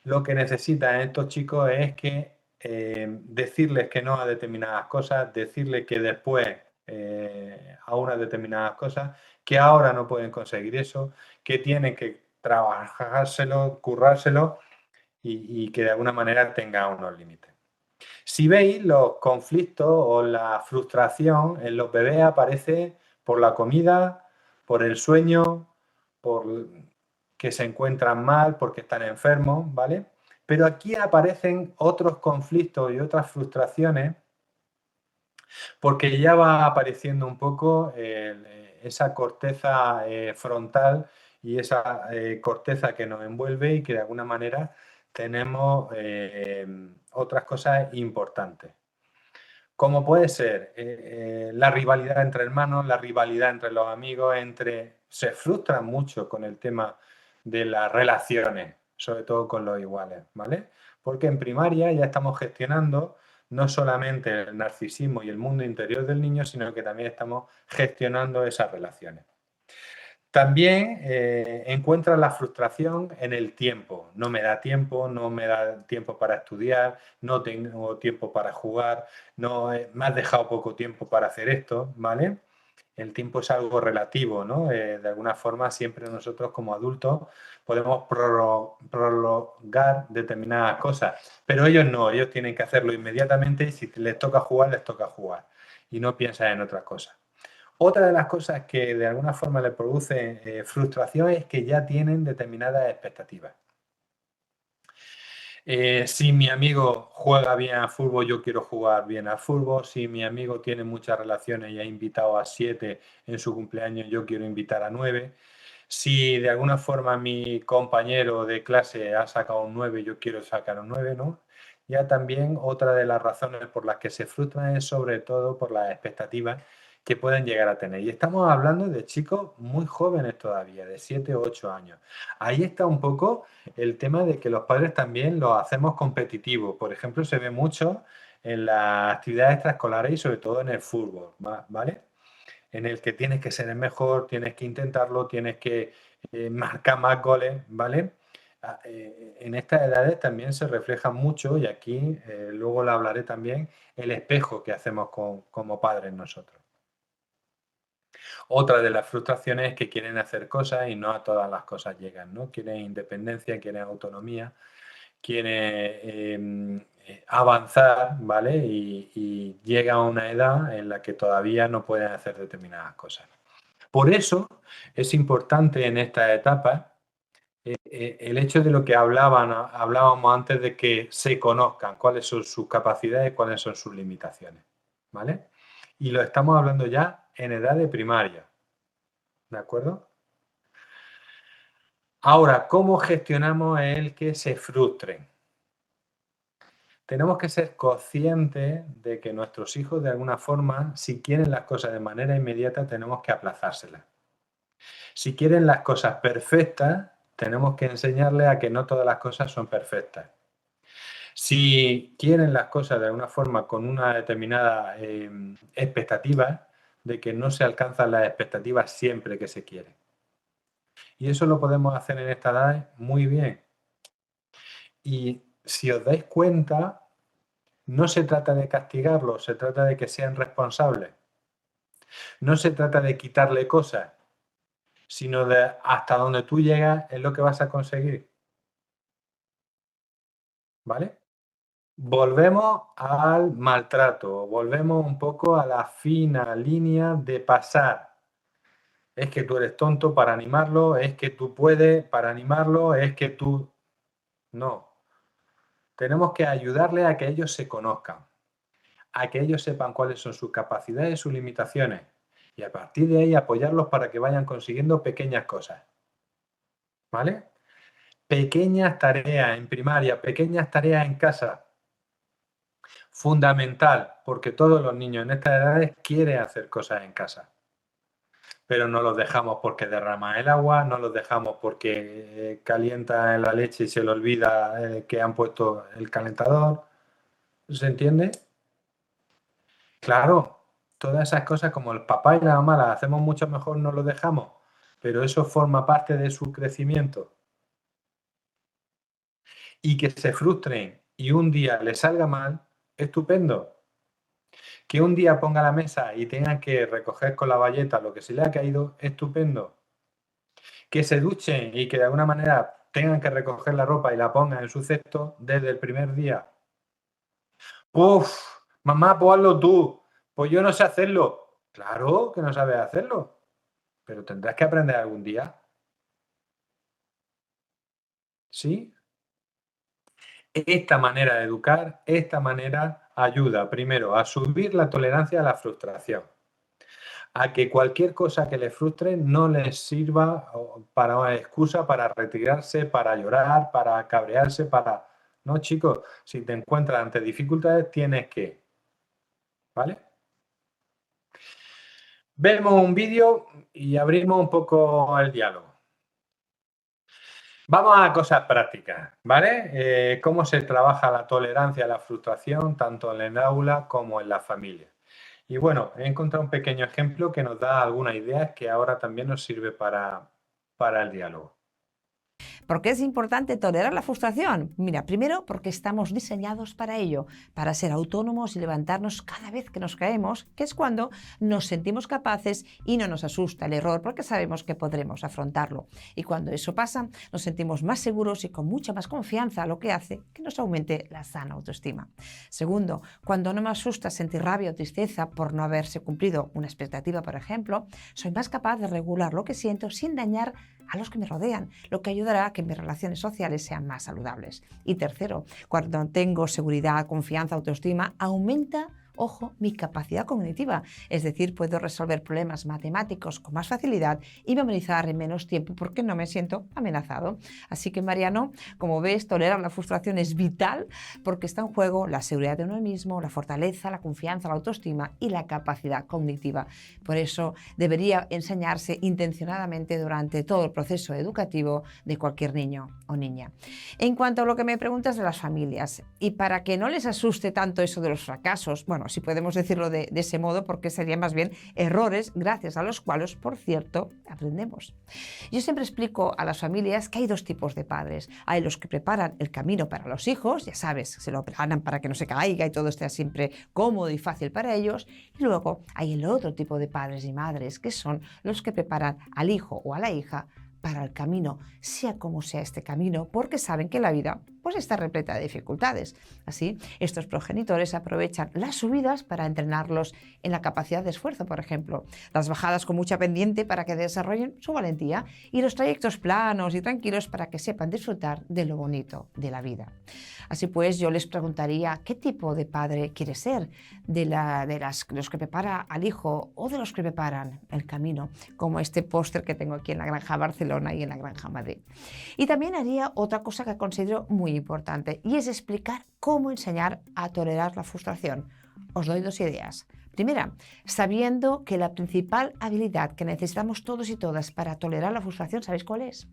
S2: Lo que necesitan estos chicos es que decirles que no a determinadas cosas, decirles que después a unas determinadas cosas, que ahora no pueden conseguir eso, que tienen que trabajárselo, currárselo y que de alguna manera tengan unos límites. Si veis, los conflictos o la frustración en los bebés aparece por la comida, por el sueño, por que se encuentran mal, porque están enfermos, ¿vale? Pero aquí aparecen otros conflictos y otras frustraciones porque ya va apareciendo un poco esa corteza frontal y esa corteza que nos envuelve y que de alguna manera tenemos otras cosas importantes. Como puede ser la rivalidad entre hermanos, la rivalidad entre los amigos, se frustran mucho con el tema de las relaciones, sobre todo con los iguales, ¿vale? Porque en primaria ya estamos gestionando no solamente el narcisismo y el mundo interior del niño, sino que también estamos gestionando esas relaciones. También encuentra la frustración en el tiempo. No me da tiempo, no me da tiempo para estudiar, no tengo tiempo para jugar, me has dejado poco tiempo para hacer esto, ¿vale? El tiempo es algo relativo, ¿no? De alguna forma siempre nosotros como adultos podemos prolongar determinadas cosas, pero ellos no, ellos tienen que hacerlo inmediatamente y si les toca jugar, les toca jugar y no piensan en otras cosas. Otra de las cosas que de alguna forma les produce frustración es que ya tienen determinadas expectativas. Si mi amigo juega bien al fútbol, yo quiero jugar bien al fútbol. Si mi amigo tiene muchas relaciones y ha invitado a 7 en su cumpleaños, yo quiero invitar a 9. Si de alguna forma mi compañero de clase ha sacado un 9, yo quiero sacar un 9, ¿no? Ya también otra de las razones por las que se frustran es sobre todo por las expectativas que pueden llegar a tener. Y estamos hablando de chicos muy jóvenes todavía, de 7 o 8 años. Ahí está un poco el tema de que los padres también lo hacemos competitivo. Por ejemplo, se ve mucho en las actividades extraescolares y sobre todo en el fútbol, ¿vale? En el que tienes que ser el mejor, tienes que intentarlo, tienes que marcar más goles, ¿vale? En estas edades también se refleja mucho, y aquí luego lo hablaré también, el espejo que hacemos como padres nosotros. Otra de las frustraciones es que quieren hacer cosas y no a todas las cosas llegan, ¿no? Quieren independencia, quieren autonomía, quieren avanzar, ¿vale? Y llega a una edad en la que todavía no pueden hacer determinadas cosas. Por eso es importante en esta etapa el hecho de lo que hablábamos antes de que se conozcan cuáles son sus capacidades, cuáles son sus limitaciones, ¿vale? Y lo estamos hablando ya en edad de primaria, ¿de acuerdo? Ahora, ¿cómo gestionamos el que se frustren? Tenemos que ser conscientes de que nuestros hijos, de alguna forma, si quieren las cosas de manera inmediata, tenemos que aplazárselas. Si quieren las cosas perfectas, tenemos que enseñarles a que no todas las cosas son perfectas. Si quieren las cosas de alguna forma con una determinada expectativa, de que no se alcanzan las expectativas siempre que se quiere. Y eso lo podemos hacer en esta edad muy bien. Y si os dais cuenta, no se trata de castigarlos, se trata de que sean responsables. No se trata de quitarle cosas, sino de hasta donde tú llegas es lo que vas a conseguir. ¿Vale? volvemos al maltrato, volvemos un poco a la fina línea de pasar. Es que tú eres tonto para animarlo, es que tú puedes para animarlo, es que tú... No. Tenemos que ayudarle a que ellos se conozcan, a que ellos sepan cuáles son sus capacidades y sus limitaciones. Y a partir de ahí apoyarlos para que vayan consiguiendo pequeñas cosas. ¿Vale? Pequeñas tareas en primaria, pequeñas tareas en casa. Fundamental, porque todos los niños en estas edades quieren hacer cosas en casa. Pero no los dejamos porque derrama el agua, no los dejamos porque calienta la leche y se le olvida que han puesto el calentador. ¿Se entiende? Claro, todas esas cosas como el papá y la mamá las hacemos mucho mejor, no los dejamos, pero eso forma parte de su crecimiento. Y que se frustren y un día les salga mal, estupendo. Que un día ponga la mesa y tengan que recoger con la bayeta lo que se le ha caído, estupendo. Que se duchen y que de alguna manera tengan que recoger la ropa y la pongan en su cesto desde el primer día. ¡Uf! Mamá, pues hazlo tú. Pues yo no sé hacerlo. Claro que no sabes hacerlo, pero tendrás que aprender algún día. ¿Sí? Esta manera de educar, esta manera ayuda primero a subir la tolerancia a la frustración, a que cualquier cosa que le frustre no les sirva para una excusa para retirarse, para llorar, para cabrearse, para... No, chicos, si te encuentras ante dificultades tienes que... ¿Vale? Vemos un vídeo y abrimos un poco el diálogo. Vamos a cosas prácticas, ¿vale? Cómo se trabaja la tolerancia a la frustración tanto en el aula como en la familia. Y bueno, he encontrado un pequeño ejemplo que nos da algunas ideas que ahora también nos sirve para el diálogo.
S10: ¿Por qué es importante tolerar la frustración? Mira, primero porque estamos diseñados para ello, para ser autónomos y levantarnos cada vez que nos caemos, que es cuando nos sentimos capaces y no nos asusta el error porque sabemos que podremos afrontarlo. Y cuando eso pasa, nos sentimos más seguros y con mucha más confianza, lo que hace que nos aumente la sana autoestima. Segundo, cuando no me asusta sentir rabia o tristeza por no haberse cumplido una expectativa, por ejemplo, soy más capaz de regular lo que siento sin dañar a los que me rodean, lo que ayudará a que mis relaciones sociales sean más saludables. Y tercero, cuando tengo seguridad, confianza, autoestima, aumenta, ojo, mi capacidad cognitiva, es decir, puedo resolver problemas matemáticos con más facilidad y memorizar en menos tiempo porque no me siento amenazado. Así que, Mariano, como ves, tolerar la frustración es vital porque está en juego la seguridad de uno mismo, la fortaleza, la confianza, la autoestima y la capacidad cognitiva. Por eso debería enseñarse intencionadamente durante todo el proceso educativo de cualquier niño o niña. En cuanto a lo que me preguntas de las familias, y para que no les asuste tanto eso de los fracasos, bueno, si podemos decirlo de ese modo, porque serían más bien errores gracias a los cuales, por cierto, aprendemos. Yo siempre explico a las familias que hay dos tipos de padres. Hay los que preparan el camino para los hijos, ya sabes, se lo preparan para que no se caiga y todo esté siempre cómodo y fácil para ellos. Y luego hay el otro tipo de padres y madres, que son los que preparan al hijo o a la hija para el camino, sea como sea este camino, porque saben que la vida pues está repleta de dificultades. Así, estos progenitores aprovechan las subidas para entrenarlos en la capacidad de esfuerzo, por ejemplo, las bajadas con mucha pendiente para que desarrollen su valentía y los trayectos planos y tranquilos para que sepan disfrutar de lo bonito de la vida. Así pues, yo les preguntaría qué tipo de padre quiere ser, de los que prepara al hijo o de los que preparan el camino, como este póster que tengo aquí en la Granja Barcelona y en la Granja Madrid. Y también haría otra cosa que considero muy importante y es explicar cómo enseñar a tolerar la frustración. Os doy dos ideas. Primera, sabiendo que la principal habilidad que necesitamos todos y todas para tolerar la frustración, ¿sabéis cuál es?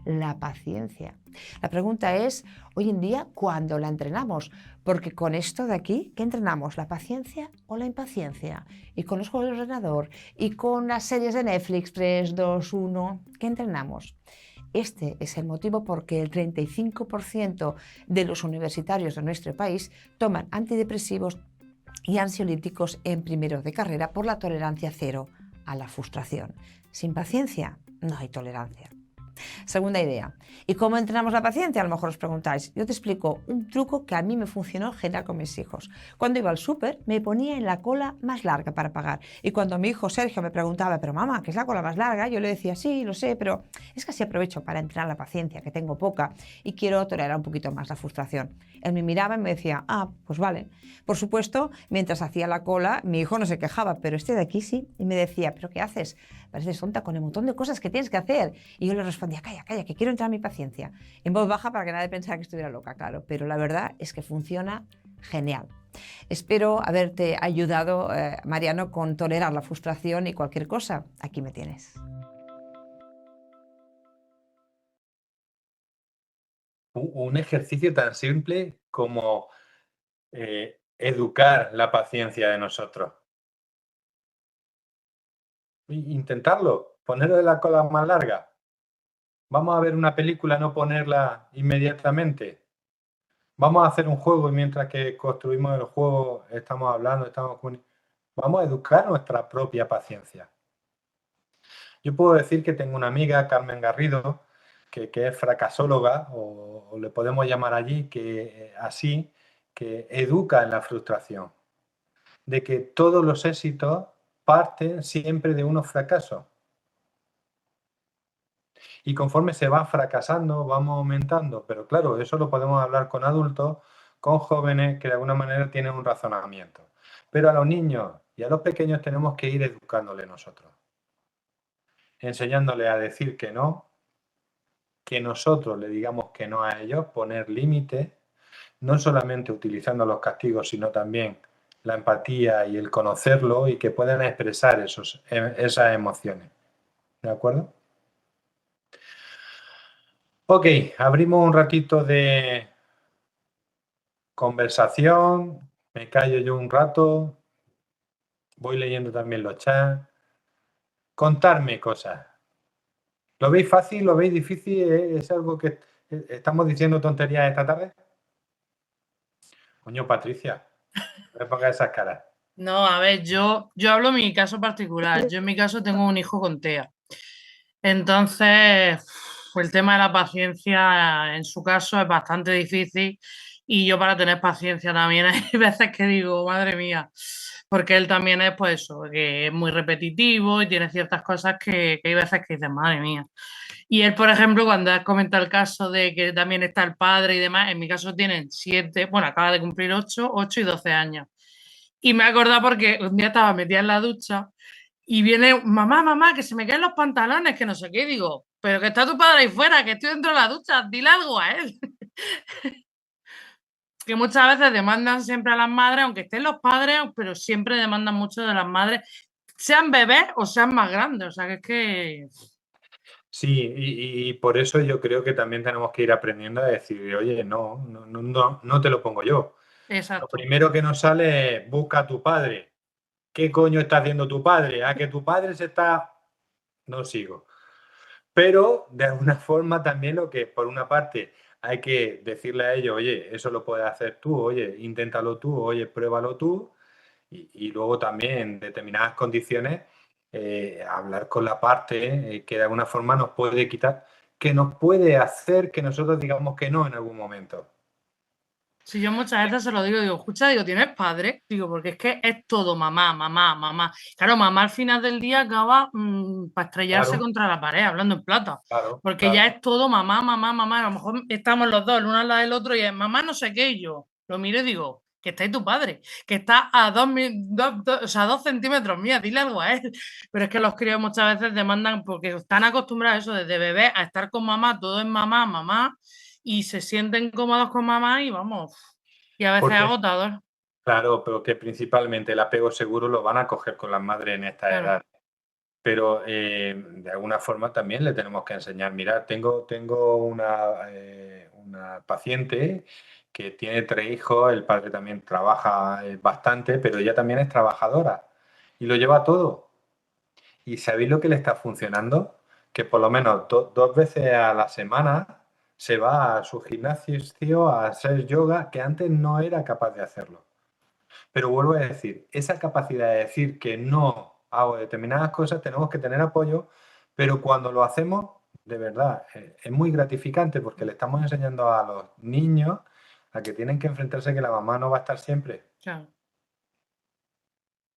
S10: La paciencia. La pregunta es, hoy en día, ¿cuándo la entrenamos? Porque con esto de aquí, ¿qué entrenamos? ¿La paciencia o la impaciencia? Y con los juegos de ordenador y con las series de Netflix 3, 2, 1, ¿qué entrenamos? Este es el motivo por que el 35% de los universitarios de nuestro país toman antidepresivos y ansiolíticos en primero de carrera por la tolerancia cero a la frustración. Sin paciencia no hay tolerancia. Segunda idea. ¿Y cómo entrenamos la paciencia? A lo mejor os preguntáis. Yo te explico un truco que a mí me funcionó genial con mis hijos. Cuando iba al súper me ponía en la cola más larga para pagar. Y cuando mi hijo Sergio me preguntaba, pero mamá, ¿qué es la cola más larga? Yo le decía, sí, lo sé, pero es que así aprovecho para entrenar la paciencia, que tengo poca, y quiero tolerar un poquito más la frustración. Él me miraba y me decía, ah, pues vale. Por supuesto, mientras hacía la cola, mi hijo no se quejaba, pero este de aquí sí. Y me decía, ¿pero qué haces? Pareces tonta con el montón de cosas que tienes que hacer. Y yo le respondía, calla, calla, que quiero entrar en mi paciencia. En voz baja para que nadie pensara que estuviera loca, claro. Pero la verdad es que funciona genial. Espero haberte ayudado, Mariano, con tolerar la frustración y cualquier cosa. Aquí me tienes.
S2: Un ejercicio tan simple como educar la paciencia de nosotros. Intentarlo, ponerle la cola más larga. Vamos a ver una película, no ponerla inmediatamente. Vamos a hacer un juego y mientras que construimos el juego estamos hablando, vamos a educar nuestra propia paciencia. Yo puedo decir que tengo una amiga, Carmen Garrido, que es fracasóloga, o le podemos llamar allí, así, que educa en la frustración. De que todos los éxitos parten siempre de unos fracasos. Y conforme se va fracasando, vamos aumentando. Pero claro, eso lo podemos hablar con adultos, con jóvenes que de alguna manera tienen un razonamiento. Pero a los niños y a los pequeños tenemos que ir educándole nosotros. Enseñándoles a decir que no, que nosotros le digamos que no a ellos, poner límites, no solamente utilizando los castigos, sino también la empatía y el conocerlo y que puedan expresar esas emociones. ¿De acuerdo? Ok, abrimos un ratito de conversación, me callo yo un rato, voy leyendo también los chats. Contarme cosas. ¿Lo veis fácil? ¿Lo veis difícil? ¿Es algo que estamos diciendo tonterías esta tarde? Coño, Patricia, no me pongas esas caras.
S4: No, a ver, yo hablo en mi caso particular. Yo en mi caso tengo un hijo con TEA. Entonces, el tema de la paciencia en su caso es bastante difícil y yo para tener paciencia también hay veces que digo, madre mía, porque él también es pues eso, que es muy repetitivo y tiene ciertas cosas que hay veces que dices, madre mía. Y él, por ejemplo, cuando has comentado el caso de que también está el padre y demás, en mi caso tienen 7, bueno, acaba de cumplir 8 y 12 años. Y me he acordado porque un día estaba metida en la ducha y viene, mamá, que se me caen los pantalones, que no sé qué, y digo, pero que está tu padre ahí fuera, que estoy dentro de la ducha, dile algo a él. Que muchas veces demandan siempre a las madres, aunque estén los padres, pero siempre demandan mucho de las madres, sean bebés o sean más grandes, o sea, que es que...
S2: Sí, y por eso yo creo que también tenemos que ir aprendiendo a decir, oye, no te lo pongo yo.
S4: Exacto.
S2: Lo primero que nos sale es busca a tu padre. ¿Qué coño está haciendo tu padre? ¿A que tu padre se está...? No sigo. Pero de alguna forma también lo que, por una parte, hay que decirle a ellos, oye, eso lo puedes hacer tú, oye, inténtalo tú, oye, pruébalo tú. Y luego también en determinadas condiciones hablar con la parte que de alguna forma nos puede quitar, que nos puede hacer que nosotros digamos que no en algún momento.
S4: Si yo muchas veces se lo digo, escucha, ¿tienes padre? Digo, porque es que es todo mamá. Claro, mamá al final del día acaba para estrellarse contra la pared, hablando en plata. Porque ya es todo mamá. A lo mejor estamos los dos, el uno al lado del otro, y es mamá no sé qué, y yo lo miro y digo, que está ahí tu padre, que está a 2 centímetros mía, dile algo a él. Pero es que los críos muchas veces demandan, porque están acostumbrados a eso desde bebé, a estar con mamá, todo es mamá, y se sienten cómodos con mamá y vamos, y a veces es agotador.
S2: Claro, pero que principalmente el apego seguro lo van a coger con las madres en esta edad. Pero de alguna forma también le tenemos que enseñar. Mira, tengo una paciente que tiene 3 hijos, el padre también trabaja bastante, pero ella también es trabajadora y lo lleva todo. ¿Y sabéis lo que le está funcionando? Que por lo menos 2 veces a la semana se va a su gimnasio a hacer yoga, que antes no era capaz de hacerlo. Pero vuelvo a decir, esa capacidad de decir que no hago determinadas cosas, tenemos que tener apoyo, pero cuando lo hacemos, de verdad. Es muy gratificante porque le estamos enseñando a los niños a que tienen que enfrentarse que la mamá no va a estar siempre.
S4: Claro.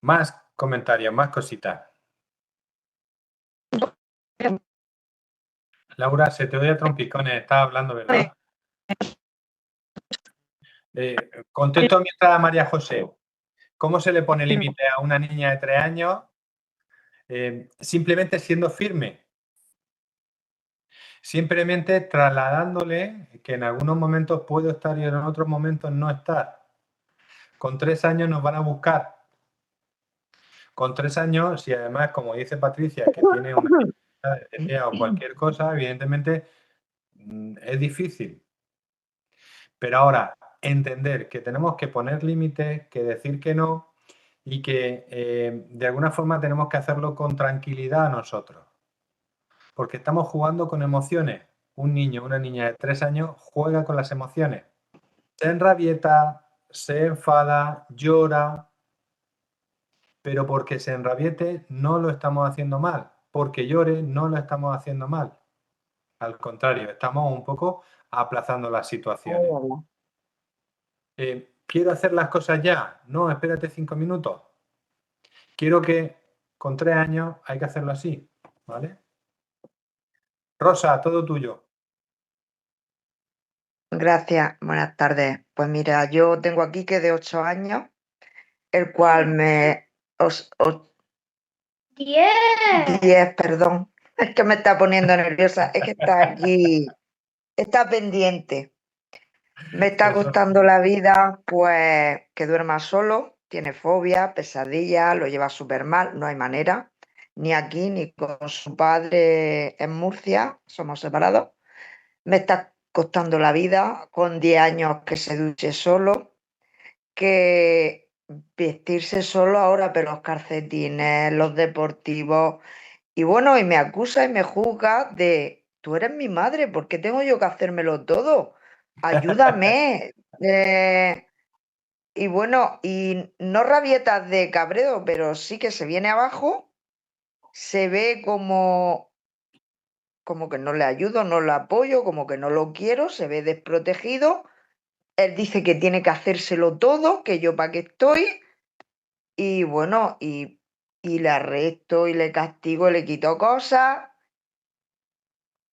S2: Más comentarios, más cositas. Laura, se te oye a trompicones, estás hablando, ¿verdad? Contesto mientras a María José. ¿Cómo se le pone límite a una niña de 3 años? Simplemente siendo firme. Simplemente trasladándole que en algunos momentos puedo estar y en otros momentos no estar. Con 3 años nos van a buscar. Con 3 años, si además, como dice Patricia, que tiene una o cualquier cosa, evidentemente es difícil. Pero ahora, entender que tenemos que poner límites, que decir que no y que de alguna forma tenemos que hacerlo con tranquilidad nosotros. Porque estamos jugando con emociones. Un niño, una niña de 3 años juega con las emociones. Se enrabieta, se enfada, llora, pero porque se enrabiete no lo estamos haciendo mal. Porque llore no lo estamos haciendo mal. Al contrario, estamos un poco aplazando las situaciones. ¿Quiero hacer las cosas ya? No, espérate 5 minutos. Quiero que con 3 años hay que hacerlo así, ¿vale? Rosa, todo tuyo.
S11: Gracias, buenas tardes. Pues mira, yo tengo aquí que de 8 años, el cual me... 10, perdón. Es que me está poniendo nerviosa. Es que está aquí, está pendiente. Me está costando la vida, pues, que duerma solo, tiene fobia, pesadilla, lo lleva súper mal, no hay manera, ni aquí ni con su padre en Murcia, somos separados. Me está costando la vida, con 10 años que se duche solo, que vestirse solo ahora, pero los calcetines, los deportivos, y bueno, y me acusa y me juzga de, tú eres mi madre, ¿por qué tengo yo que hacérmelo todo? Ayúdame. Y bueno, y no rabietas de cabreo, pero sí que se viene abajo, se ve como que no le ayudo, no le apoyo, como que no lo quiero, se ve desprotegido. Él dice que tiene que hacérselo todo, que yo para qué estoy. Y bueno, y le arresto y le castigo, le quito cosas.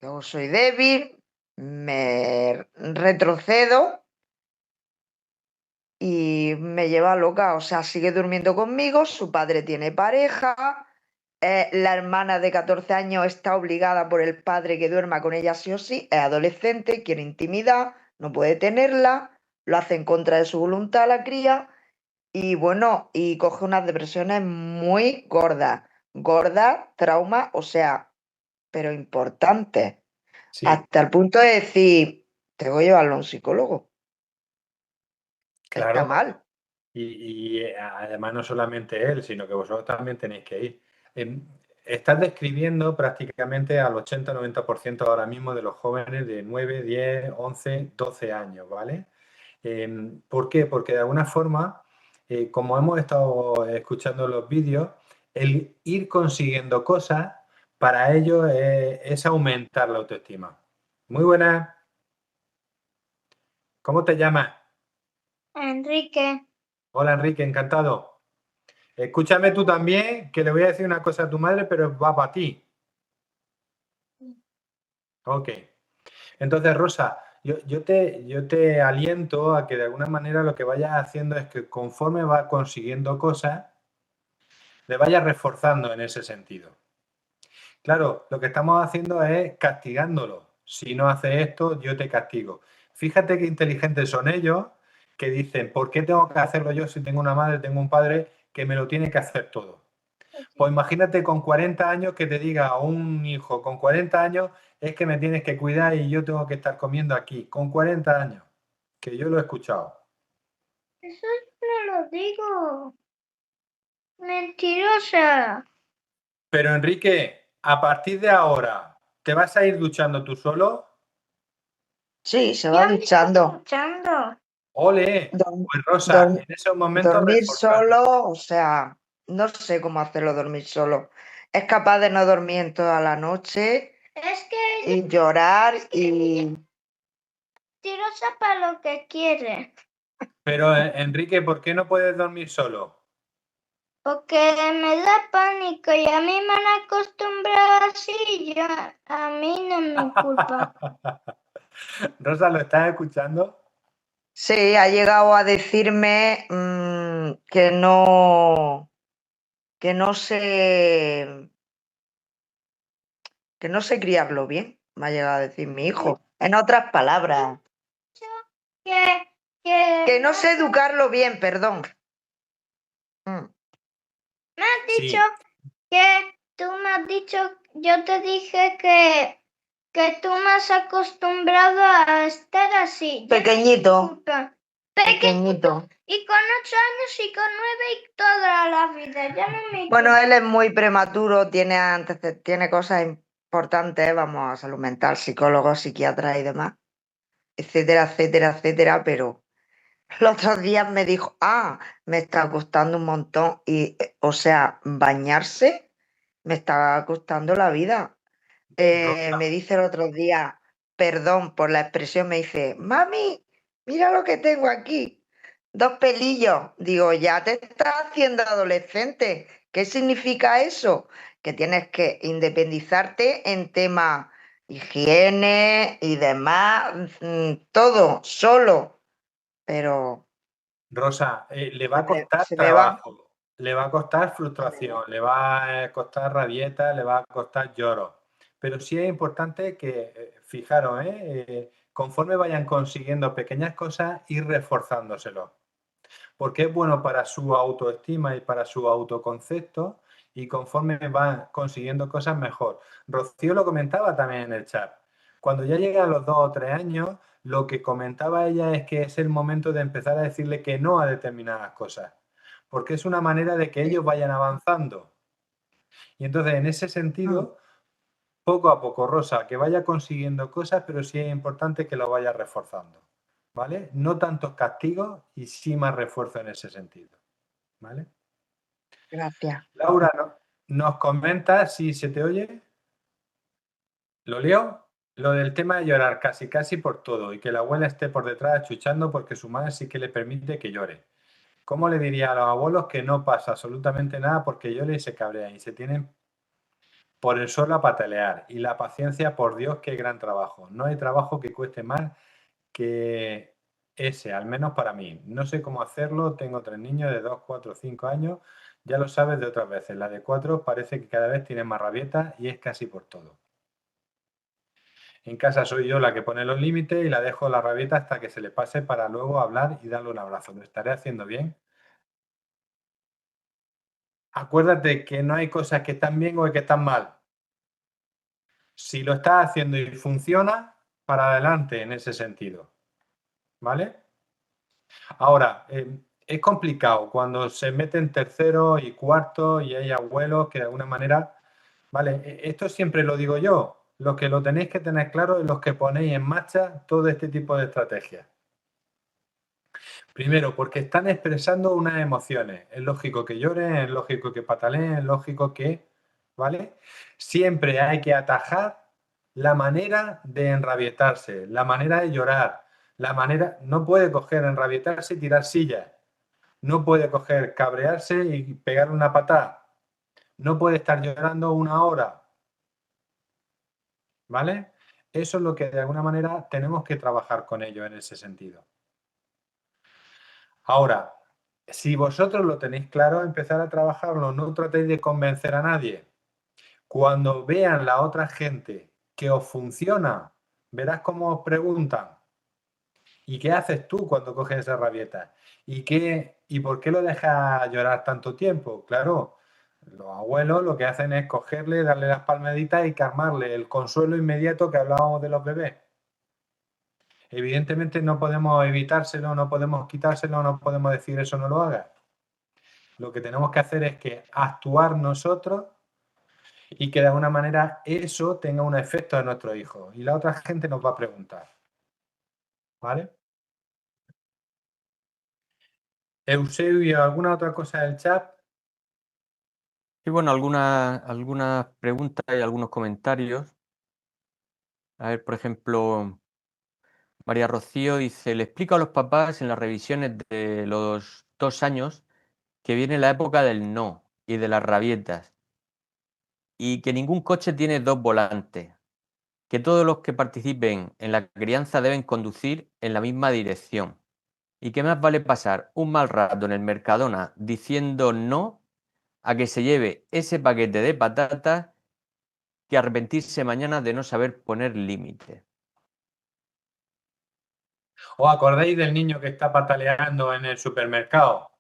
S11: Yo soy débil, me retrocedo y me lleva loca. O sea, sigue durmiendo conmigo, su padre tiene pareja, la hermana de 14 años está obligada por el padre que duerma con ella sí o sí, es adolescente, quiere intimidad, no puede tenerla, lo hace en contra de su voluntad la cría y bueno, y coge unas depresiones muy gordas, trauma, o sea, pero importantes,
S2: Sí,
S11: hasta el punto de decir, tengo que llevarlo a un psicólogo. Está
S2: claro.
S11: mal.
S2: Y además no solamente él, sino que vosotros también tenéis que ir. Estás describiendo prácticamente al 80-90% ahora mismo de los jóvenes de 9, 10, 11, 12 años, ¿vale? ¿Por qué? Porque de alguna forma, como hemos estado escuchando los vídeos, el ir consiguiendo cosas para ellos es aumentar la autoestima. Muy buenas. ¿Cómo te llamas?
S12: Enrique.
S2: Hola Enrique, encantado. Escúchame tú también, que le voy a decir una cosa a tu madre, pero va para ti. Ok. Entonces, Rosa, yo te aliento a que de alguna manera lo que vayas haciendo es que conforme vas consiguiendo cosas, le vayas reforzando en ese sentido. Claro, lo que estamos haciendo es castigándolo. Si no haces esto, yo te castigo. Fíjate qué inteligentes son ellos que dicen, ¿por qué tengo que hacerlo yo si tengo una madre, tengo un padre que me lo tiene que hacer todo? Pues imagínate con 40 años que te diga a un hijo con 40 años es que me tienes que cuidar y yo tengo que estar comiendo aquí, con 40 años, que yo lo he escuchado.
S12: Eso no lo digo. Mentirosa.
S2: Pero Enrique, a partir de ahora, ¿te vas a ir duchando tú solo?
S11: Sí, se va duchando.
S12: Duchando.
S2: ¡Ole! Pues Rosa, en esos momentos
S11: Dormir
S2: reforzando.
S11: solo, o sea, no sé cómo hacerlo dormir solo. Es capaz de no dormir en toda la noche
S12: Es que
S11: y llorar y...
S12: Rosa para lo que quiere.
S2: Pero, Enrique, ¿por qué no puedes dormir solo?
S12: Porque me da pánico y a mí me han acostumbrado así y yo, a mí no me culpa.
S2: Rosa, ¿lo estás escuchando?
S11: Sí, ha llegado a decirme que no sé criarlo bien, me ha llegado a decir mi hijo. En otras palabras, que no sé educarlo bien, perdón.
S12: Me has
S2: Sí.
S12: dicho que tú me has dicho, yo te dije que tú me has acostumbrado a estar así. Yo no
S11: Pequeñito.
S12: tengo culpa.
S11: Pequeñito.
S12: Y con 8 años y con 9 y toda la vida. Ya no me
S11: Bueno, él es muy prematuro, tiene cosas importantes, vamos, a salud mental, psicólogos, psiquiatras y demás, etcétera, etcétera, etcétera, pero los otros días me dijo, me está costando un montón y, o sea, bañarse me está costando la vida. Me dice el otro día, perdón por la expresión, me dice, mami, mira lo que tengo aquí, 2 pelillos. Digo, ya te estás haciendo adolescente. ¿Qué significa eso? Que tienes que independizarte en tema higiene y demás, todo, solo. Pero
S2: Rosa, le va a costar
S11: se me va.
S2: trabajo, le va a costar frustración, le va a costar rabieta, le va a costar lloro. Pero sí es importante que, fijaros, conforme vayan consiguiendo pequeñas cosas, ir reforzándoselo. Porque es bueno para su autoestima y para su autoconcepto y conforme van consiguiendo cosas mejor. Rocío lo comentaba también en el chat. Cuando ya llega a los 2 o 3 años, lo que comentaba ella es que es el momento de empezar a decirle que no a determinadas cosas, porque es una manera de que ellos vayan avanzando. Y entonces, en ese sentido, poco a poco, Rosa, que vaya consiguiendo cosas, pero sí es importante que lo vaya reforzando, ¿vale? No tantos castigos y sí más refuerzo en ese sentido, ¿vale?
S11: Gracias.
S2: Laura, ¿nos comenta si se te oye? ¿Lo leo? Lo del tema de llorar casi por todo y que la abuela esté por detrás achuchando porque su madre sí que le permite que llore. ¿Cómo le diría a los abuelos que no pasa absolutamente nada porque llore y se cabrean y se tienen por el sol a patalear? Y la paciencia, por Dios, qué gran trabajo. No hay trabajo que cueste más que ese, al menos para mí. No sé cómo hacerlo, tengo 3 niños de 2, 4, 5 años, ya lo sabes de otras veces. La de 4 parece que cada vez tiene más rabieta y es casi por todo. En casa soy yo la que pone los límites y la dejo la rabieta hasta que se le pase para luego hablar y darle un abrazo. ¿Lo estaré haciendo bien? Acuérdate que no hay cosas que están bien o que están mal. Si lo estás haciendo y funciona, para adelante en ese sentido. ¿Vale? Ahora, es complicado cuando se meten tercero y cuarto y hay abuelos que de alguna manera, vale, esto siempre lo digo yo, los que lo tenéis que tener claro es los que ponéis en marcha todo este tipo de estrategias. Primero, porque están expresando unas emociones. Es lógico que lloren, es lógico que pataleen, es lógico que, ¿vale? Siempre hay que atajar la manera de enrabietarse, la manera de llorar, la manera... No puede coger, enrabietarse y tirar sillas. No puede coger, cabrearse y pegar una patada. No puede estar llorando 1 hora. ¿Vale? Eso es lo que de alguna manera tenemos que trabajar con ello en ese sentido. Ahora, si vosotros lo tenéis claro, empezar a trabajarlo, no tratéis de convencer a nadie. Cuando vean la otra gente que os funciona, verás cómo os preguntan. ¿Y qué haces tú cuando coges esa rabieta? ¿Y por qué lo dejas llorar tanto tiempo? Claro, los abuelos lo que hacen es cogerle, darle las palmaditas y calmarle el consuelo inmediato que hablábamos de los bebés. Evidentemente no podemos evitárselo, no podemos quitárselo, no podemos decir eso no lo hagas. Lo que tenemos que hacer es que actuar nosotros y que de alguna manera eso tenga un efecto en nuestros hijos. Y la otra gente nos va a preguntar. ¿Vale? Eusebio, ¿alguna otra cosa del chat?
S1: Sí, bueno, algunas preguntas y algunos comentarios. A ver, por ejemplo, María Rocío dice, le explico a los papás en las revisiones de los 2 años que viene la época del no y de las rabietas y que ningún coche tiene 2 volantes, que todos los que participen en la crianza deben conducir en la misma dirección y que más vale pasar un mal rato en el Mercadona diciendo no a que se lleve ese paquete de patatas que arrepentirse mañana de no saber poner límites.
S2: ¿Os acordáis del niño que está pataleando en el supermercado?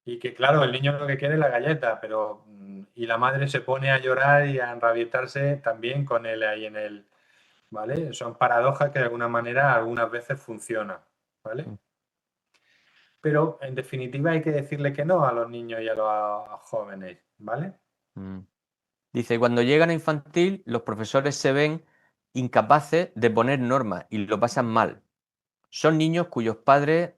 S2: Y que, claro, el niño lo que quiere es la galleta, pero y la madre se pone a llorar y a enrabietarse también con él ahí en el... ¿Vale? Son paradojas que de alguna manera algunas veces funcionan, ¿vale? Pero, en definitiva, hay que decirle que no a los niños y a los jóvenes, ¿vale?
S1: Dice, cuando llegan a infantil, los profesores se ven incapaces de poner normas y lo pasan mal. Son niños cuyos padres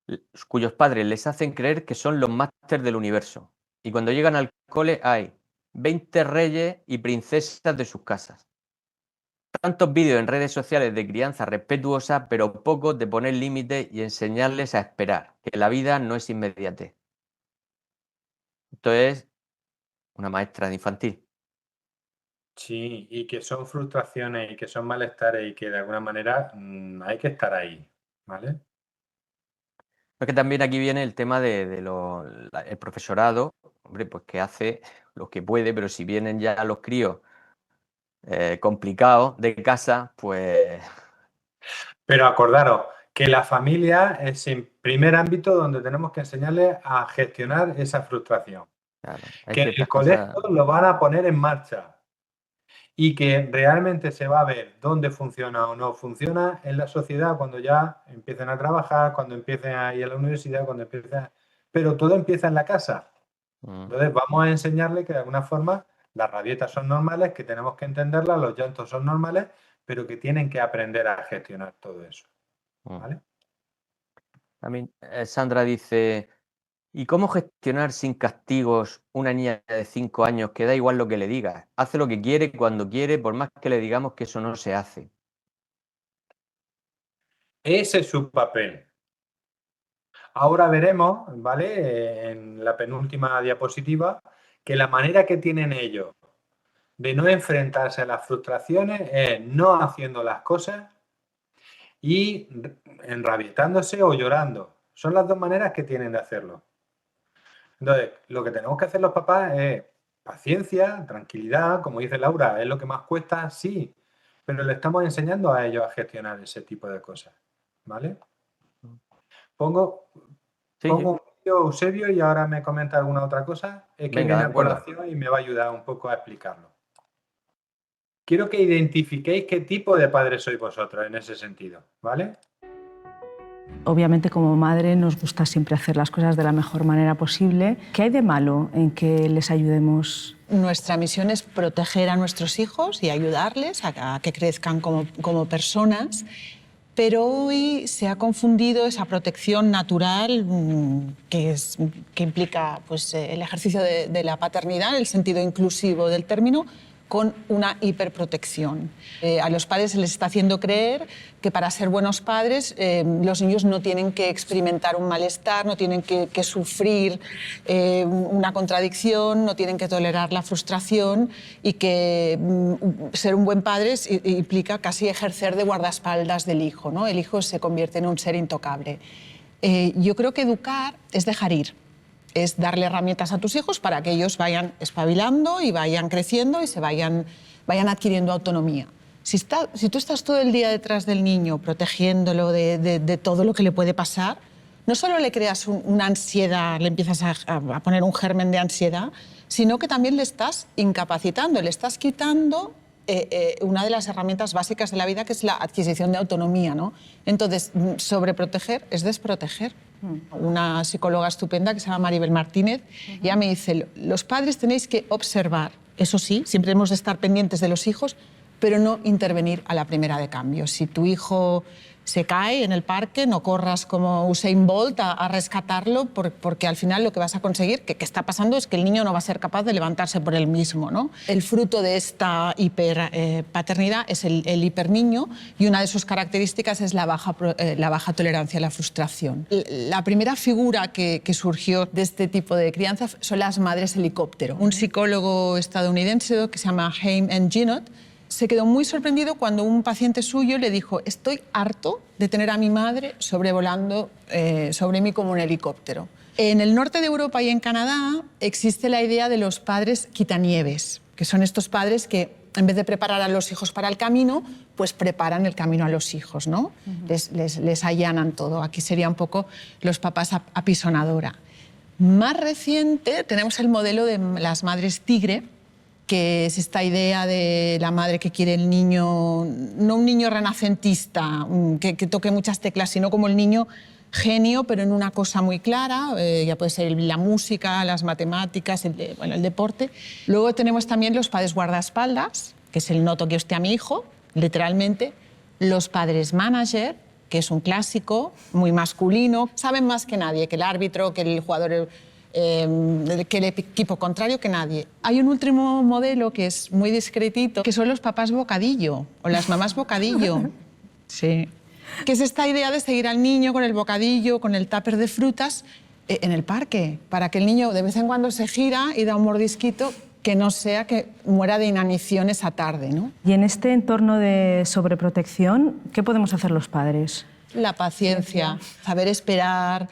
S1: les hacen creer que son los másters del universo. Y cuando llegan al cole hay 20 reyes y princesas de sus casas. Tantos vídeos en redes sociales de crianza respetuosa, pero pocos de poner límites y enseñarles a esperar, que la vida no es inmediatez. Esto es una maestra de infantil.
S2: Sí, y que son frustraciones y que son malestares y que de alguna manera hay que estar ahí, ¿vale?
S1: Es que también aquí viene el tema de el profesorado, hombre, pues que hace lo que puede, pero si vienen ya los críos complicados de casa, pues...
S2: Pero acordaros que la familia es el primer ámbito donde tenemos que enseñarles a gestionar esa frustración.
S1: Claro,
S2: Que en el colegio lo van a poner en marcha y que realmente se va a ver dónde funciona o no funciona en la sociedad cuando ya empiecen a trabajar, cuando empiecen a ir a la universidad, cuando empiecen... Pero todo empieza en la casa. Entonces vamos a enseñarle que de alguna forma las rabietas son normales, que tenemos que entenderlas, los llantos son normales, pero que tienen que aprender a gestionar todo eso. ¿Vale?
S1: También Sandra dice, ¿y cómo gestionar sin castigos una niña de 5 años que da igual lo que le digas? Hace lo que quiere, cuando quiere, por más que le digamos que eso no se hace.
S2: Ese es su papel. Ahora veremos, ¿vale? En la penúltima diapositiva, que la manera que tienen ellos de no enfrentarse a las frustraciones es no haciendo las cosas y enrabietándose o llorando. Son las dos maneras que tienen de hacerlo. Entonces, lo que tenemos que hacer los papás es paciencia, tranquilidad, como dice Laura, es lo que más cuesta, sí, pero le estamos enseñando a ellos a gestionar ese tipo de cosas, ¿vale? Pongo un vídeo, Eusebio, y ahora me comenta alguna otra cosa. Es que
S1: Venga,
S2: viene a colación y me va a ayudar un poco a explicarlo. Quiero que identifiquéis qué tipo de padres sois vosotros en ese sentido, ¿vale?
S13: Obviamente, como madre, nos gusta siempre hacer las cosas de la mejor manera posible. ¿Qué hay de malo en que les ayudemos?
S14: Nuestra misión es proteger a nuestros hijos y ayudarles a que crezcan como personas, pero hoy se ha confundido esa protección natural que implica pues, el ejercicio de la paternidad, en el sentido inclusivo del término, con una hiperprotección. A los padres se les está haciendo creer que para ser buenos padres los niños no tienen que experimentar un malestar, no tienen que sufrir una contradicción, no tienen que tolerar la frustración y que ser un buen padre implica casi ejercer de guardaespaldas del hijo, ¿no? El hijo se convierte en un ser intocable. Yo creo que educar es dejar ir. Es darle herramientas a tus hijos para que ellos vayan espabilando y vayan creciendo y se vayan adquiriendo autonomía. Si tú estás todo el día detrás del niño protegiéndolo de todo lo que le puede pasar, no solo le creas una ansiedad, le empiezas a poner un germen de ansiedad, sino que también le estás incapacitando, le estás quitando una de las herramientas básicas de la vida, que es la adquisición de autonomía, ¿no? Entonces, sobreproteger es desproteger. Una psicóloga estupenda que se llama Maribel Martínez, ella me dice, los padres tenéis que observar, eso sí, siempre hemos de estar pendientes de los hijos, pero no intervenir a la primera de cambio. Si tu hijo se cae en el parque, no corras como Usain Bolt a rescatarlo porque al final lo que vas a conseguir, que está pasando, es que el niño no va a ser capaz de levantarse por él mismo, ¿no? El fruto de esta hiperpaternidad es el hiperniño y una de sus características es la baja tolerancia a la frustración. La primera figura que surgió de este tipo de crianza son las madres helicóptero. Un psicólogo estadounidense que se llama Haim and Ginott se quedó muy sorprendido cuando un paciente suyo le dijo: estoy harto de tener a mi madre sobrevolando sobre mí como un helicóptero. En el norte de Europa y en Canadá existe la idea de los padres quitanieves, que son estos padres que en vez de preparar a los hijos para el camino, pues preparan el camino a los hijos, ¿no? Les allanan todo. Aquí sería un poco los papás apisonadora. Más reciente tenemos el modelo de las madres tigre, que es esta idea de la madre que quiere el niño, no un niño renacentista, que toque muchas teclas, sino como el niño genio, pero en una cosa muy clara, ya puede ser la música, las matemáticas, el deporte. Luego tenemos también los padres guardaespaldas, que es el no toque usted a mi hijo, literalmente. Los padres manager, que es un clásico, muy masculino, saben más que nadie, que el árbitro, que el jugador, que el equipo contrario, que nadie. Hay un último modelo que es muy discretito, que son los papás bocadillo o las mamás bocadillo. Sí. Que es esta idea de seguir al niño con el bocadillo, con el tupper de frutas en el parque, para que el niño de vez en cuando se gira y da un mordisquito, que no sea que muera de inanición esa tarde, ¿no?
S13: Y en este entorno de sobreprotección, ¿qué podemos hacer los padres?
S14: La paciencia, saber esperar,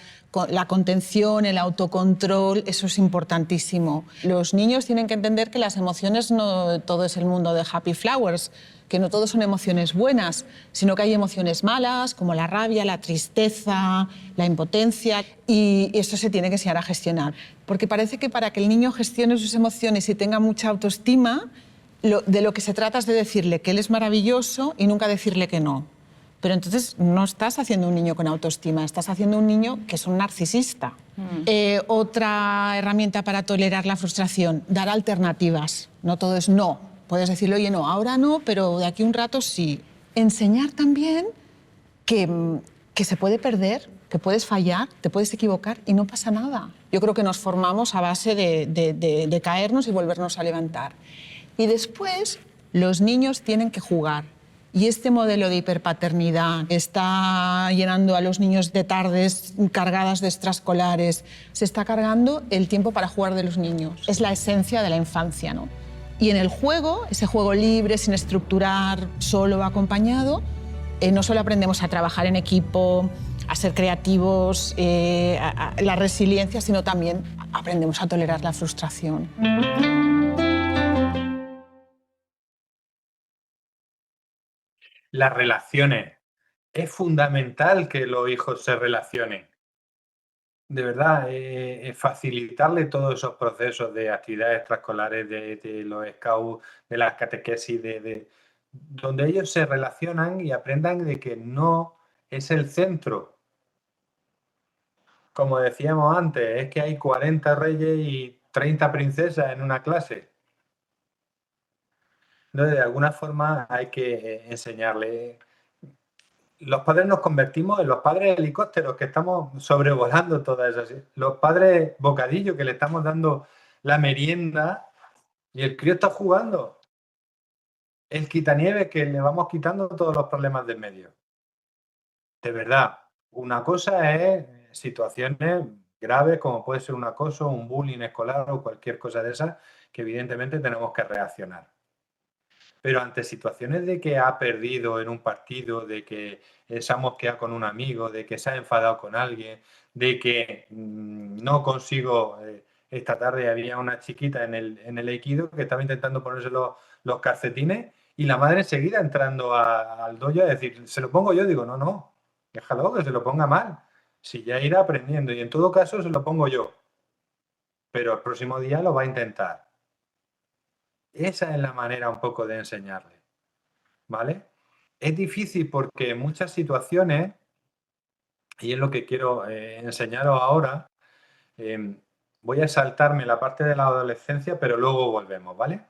S14: la contención, el autocontrol, eso es importantísimo. Los niños tienen que entender que las emociones no todo es el mundo de happy flowers, que no todo son emociones buenas, sino que hay emociones malas, como la rabia, la tristeza, la impotencia, y eso se tiene que enseñar a gestionar. Porque parece que para que el niño gestione sus emociones y tenga mucha autoestima, de lo que se trata es de decirle que él es maravilloso y nunca decirle que no. Pero entonces no estás haciendo un niño con autoestima, estás haciendo un niño que es un narcisista. Otra herramienta para tolerar la frustración, dar alternativas. No todo es no. Puedes decirle, oye, no, ahora no, pero de aquí un rato sí. Enseñar también que se puede perder, que puedes fallar, te puedes equivocar y no pasa nada. Yo creo que nos formamos a base de caernos y volvernos a levantar. Y después los niños tienen que jugar. Y este modelo de hiperpaternidad que está llenando a los niños de tardes cargadas de extraescolares, se está cargando el tiempo para jugar de los niños. Es la esencia de la infancia, ¿no? Y en el juego, ese juego libre, sin estructurar, solo acompañado, no solo aprendemos a trabajar en equipo, a ser creativos, la resiliencia, sino también aprendemos a tolerar la frustración.
S2: Las relaciones. Es fundamental que los hijos se relacionen. De verdad, facilitarle todos esos procesos de actividades extraescolares, de los scouts, de las catequesis, donde ellos se relacionan y aprendan de que no es el centro. Como decíamos antes, es que hay 40 reyes y 30 princesas en una clase. Entonces, de alguna forma hay que enseñarle. Los padres nos convertimos en los padres helicópteros que estamos sobrevolando todas esas. Los padres bocadillo que le estamos dando la merienda y el crío está jugando. El quitanieves que le vamos quitando todos los problemas del medio. De verdad, una cosa es situaciones graves como puede ser un acoso, un bullying escolar o cualquier cosa de esas que evidentemente tenemos que reaccionar. Pero ante situaciones de que ha perdido en un partido, de que se ha mosqueado con un amigo, de que se ha enfadado con alguien, de que no consigo... esta tarde había una chiquita en el Aikido que estaba intentando ponerse los calcetines y la madre enseguida entrando al dojo a decir, ¿se lo pongo yo? Digo, no, déjalo que se lo ponga mal. Si ya irá aprendiendo y en todo caso se lo pongo yo. Pero el próximo día lo va a intentar. Esa es la manera un poco de enseñarle, ¿vale? Es difícil porque en muchas situaciones, y es lo que quiero enseñaros ahora, voy a saltarme la parte de la adolescencia, pero luego volvemos, ¿vale?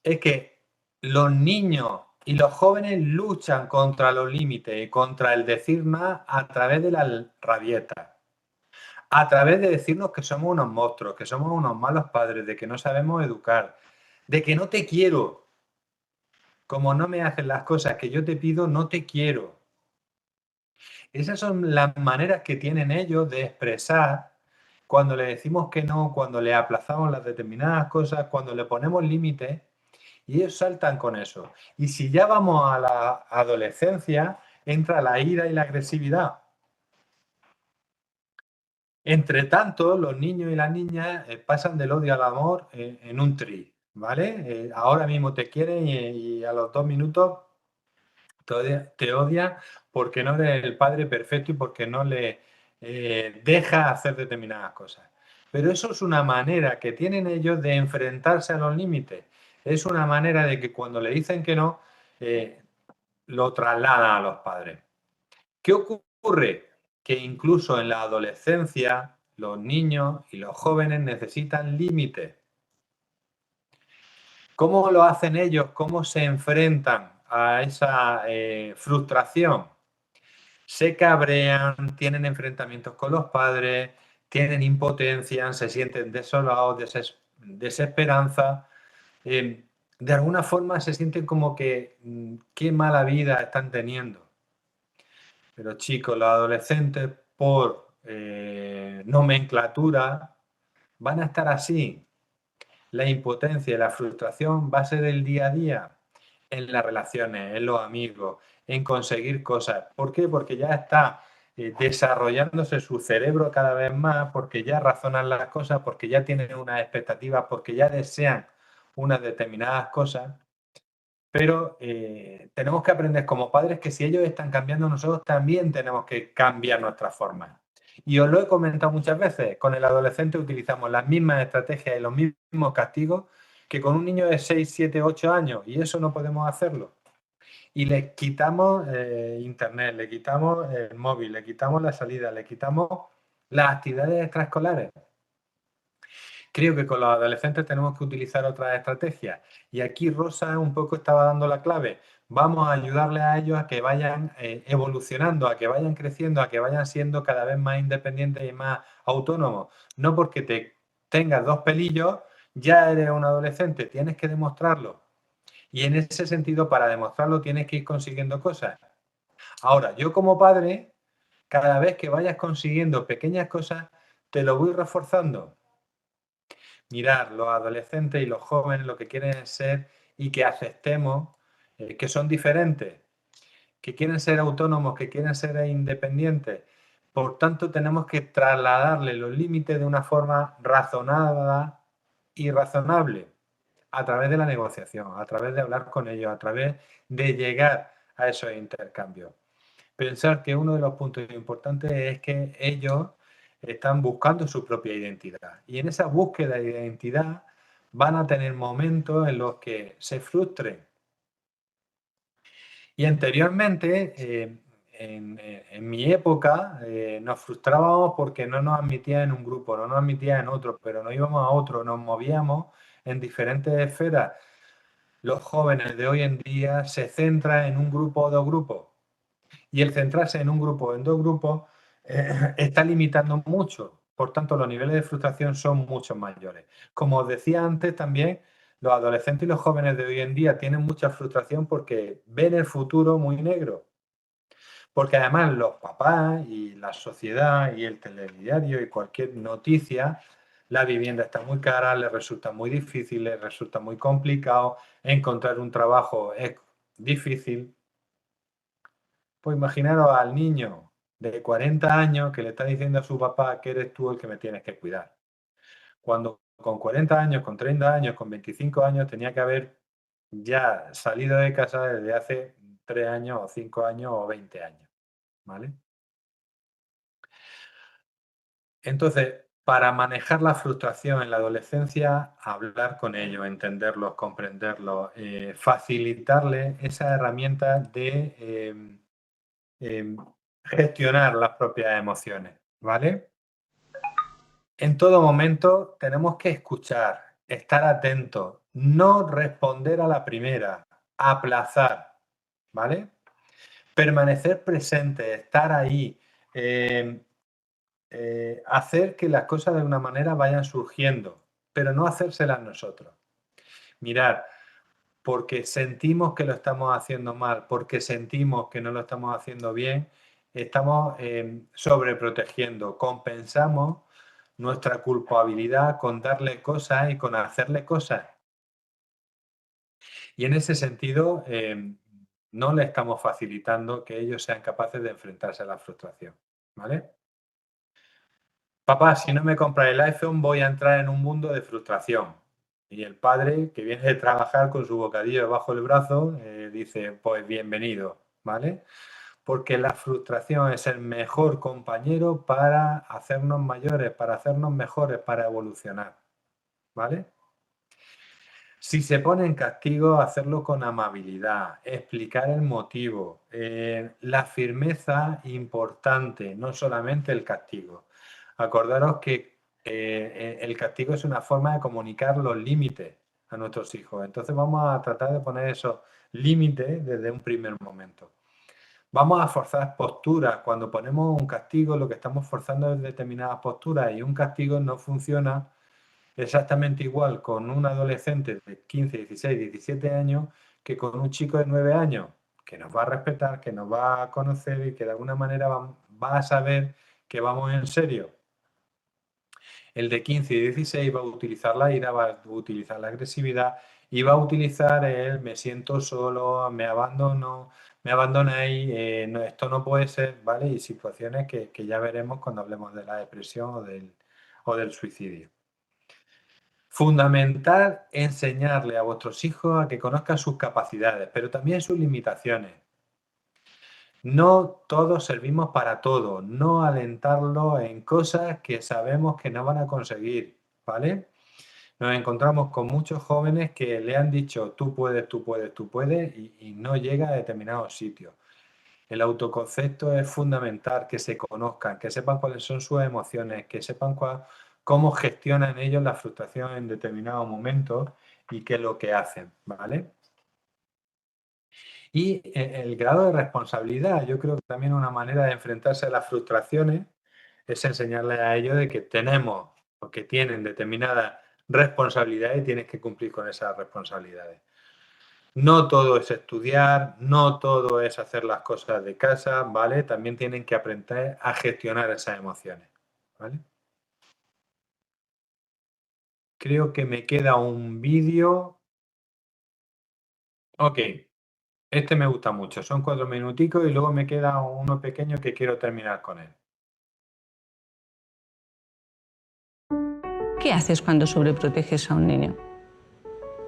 S2: Es que los niños Y los jóvenes luchan contra los límites y contra el decir más a través de la rabieta, a través de decirnos que somos unos monstruos, que somos unos malos padres, de que no sabemos educar, de que no te quiero. Como no me haces las cosas que yo te pido, no te quiero. Esas son las maneras que tienen ellos de expresar cuando le decimos que no, cuando le aplazamos las determinadas cosas, cuando le ponemos límites, y ellos saltan con eso. Y si ya vamos a la adolescencia, entra la ira y la agresividad. Entre tanto, los niños y las niñas pasan del odio al amor en un tri, ¿vale? Ahora mismo te quieren y a los 2 minutos te odia porque no eres el padre perfecto y porque no le deja hacer determinadas cosas. Pero eso es una manera que tienen ellos de enfrentarse a los límites. Es una manera de que cuando le dicen que no, lo trasladan a los padres. ¿Qué ocurre? Que incluso en la adolescencia los niños y los jóvenes necesitan límites. ¿Cómo lo hacen ellos? ¿Cómo se enfrentan a esa frustración? Se cabrean, tienen enfrentamientos con los padres, tienen impotencia, se sienten desolados, desesperanza. De alguna forma se sienten como que qué mala vida están teniendo. Pero chicos, los adolescentes por nomenclatura van a estar así. La impotencia y la frustración va a ser el día a día en las relaciones, en los amigos, en conseguir cosas. ¿Por qué? Porque ya está desarrollándose su cerebro cada vez más, porque ya razonan las cosas, porque ya tienen unas expectativas, porque ya desean unas determinadas cosas. Pero tenemos que aprender como padres que si ellos están cambiando, nosotros también tenemos que cambiar nuestras formas. Y os lo he comentado muchas veces, con el adolescente utilizamos las mismas estrategias y los mismos castigos que con un niño de 6, 7, 8 años, y eso no podemos hacerlo. Y le quitamos internet, le quitamos el móvil, le quitamos la salida, le quitamos las actividades extraescolares. Creo que con los adolescentes tenemos que utilizar otras estrategias. Y aquí Rosa un poco estaba dando la clave. Vamos a ayudarles a ellos a que vayan evolucionando, a que vayan creciendo, a que vayan siendo cada vez más independientes y más autónomos. No porque te tengas 2 pelillos, ya eres un adolescente, tienes que demostrarlo. Y en ese sentido, para demostrarlo, tienes que ir consiguiendo cosas. Ahora, yo como padre, cada vez que vayas consiguiendo pequeñas cosas, te lo voy reforzando. Mirar, los adolescentes y los jóvenes lo que quieren es ser y que aceptemos que son diferentes, que quieren ser autónomos, que quieren ser independientes. Por tanto, tenemos que trasladarle los límites de una forma razonada y razonable, a través de la negociación, a través de hablar con ellos, a través de llegar a esos intercambios. Pensar que uno de los puntos importantes es que ellos están buscando su propia identidad. Y en esa búsqueda de identidad van a tener momentos en los que se frustren. Y anteriormente, en mi época, nos frustrábamos porque no nos admitían en un grupo, no nos admitían en otro, pero no íbamos a otro, nos movíamos en diferentes esferas. Los jóvenes de hoy en día se centran en un grupo o 2 grupos. Y el centrarse en un grupo o en 2 grupos está limitando mucho. Por tanto, los niveles de frustración son mucho mayores. Como os decía antes también, los adolescentes y los jóvenes de hoy en día tienen mucha frustración porque ven el futuro muy negro. Porque además los papás y la sociedad y el telediario y cualquier noticia, la vivienda está muy cara, les resulta muy difícil, les resulta muy complicado, encontrar un trabajo es difícil. Pues imaginaros al niño de 40 años que le está diciendo a su papá que eres tú el que me tienes que cuidar. Cuando con 40 años, con 30 años, con 25 años tenía que haber ya salido de casa desde hace 3 años o 5 años o 20 años. ¿Vale? Entonces, para manejar la frustración en la adolescencia, hablar con ellos, entenderlos, comprenderlos, facilitarles esas herramientas de gestionar las propias emociones, ¿vale? En todo momento tenemos que escuchar, estar atentos, no responder a la primera, aplazar. ¿vale? Permanecer presente, estar ahí, hacer que las cosas de una manera vayan surgiendo, pero no hacérselas nosotros. Mirad, porque sentimos que lo estamos haciendo mal, porque sentimos que no lo estamos haciendo bien, estamos sobreprotegiendo, compensamos nuestra culpabilidad con darle cosas y con hacerle cosas. Y en ese sentido, no le estamos facilitando que ellos sean capaces de enfrentarse a la frustración, ¿vale? Papá, si no me compras el iPhone, voy a entrar en un mundo de frustración. Y el padre, que viene de trabajar con su bocadillo bajo el brazo, dice, pues bienvenido, ¿vale? Porque la frustración es el mejor compañero para hacernos mayores, para hacernos mejores, para evolucionar, ¿vale? Si se pone en castigo, hacerlo con amabilidad, explicar el motivo, la firmeza importante, no solamente el castigo. Acordaros que el castigo es una forma de comunicar los límites a nuestros hijos. Entonces vamos a tratar de poner esos límites desde un primer momento. Vamos a forzar posturas. Cuando ponemos un castigo, lo que estamos forzando es determinadas posturas y un castigo no funciona exactamente igual con un adolescente de 15, 16, 17 años que con un chico de 9 años que nos va a respetar, que nos va a conocer y que de alguna manera va a saber que vamos en serio. El de 15 y 16 va a utilizar la ira, va a utilizar la agresividad y va a utilizar el me siento solo, me abandono, me abandonáis, no, esto no puede ser, ¿vale? Y situaciones que ya veremos cuando hablemos de la depresión o del suicidio. Fundamental enseñarle a vuestros hijos a que conozcan sus capacidades, pero también sus limitaciones. No todos servimos para todo, no alentarlos en cosas que sabemos que no van a conseguir, ¿vale? Nos encontramos con muchos jóvenes que le han dicho tú puedes, tú puedes, tú puedes y no llega a determinados sitios. El autoconcepto es fundamental, que se conozcan, que sepan cuáles son sus emociones, que sepan cómo gestionan ellos la frustración en determinados momentos y qué es lo que hacen, ¿vale? Y el grado de responsabilidad, yo creo que también una manera de enfrentarse a las frustraciones es enseñarles a ellos de que tenemos o que tienen determinadas responsabilidades y tienes que cumplir con esas responsabilidades. No todo es estudiar, no todo es hacer las cosas de casa, ¿vale? También tienen que aprender a gestionar esas emociones, ¿vale? Creo que me queda un vídeo. Ok, este me gusta mucho, son 4 minuticos y luego me queda uno pequeño que quiero terminar con él.
S15: ¿Qué haces cuando sobreproteges a un niño?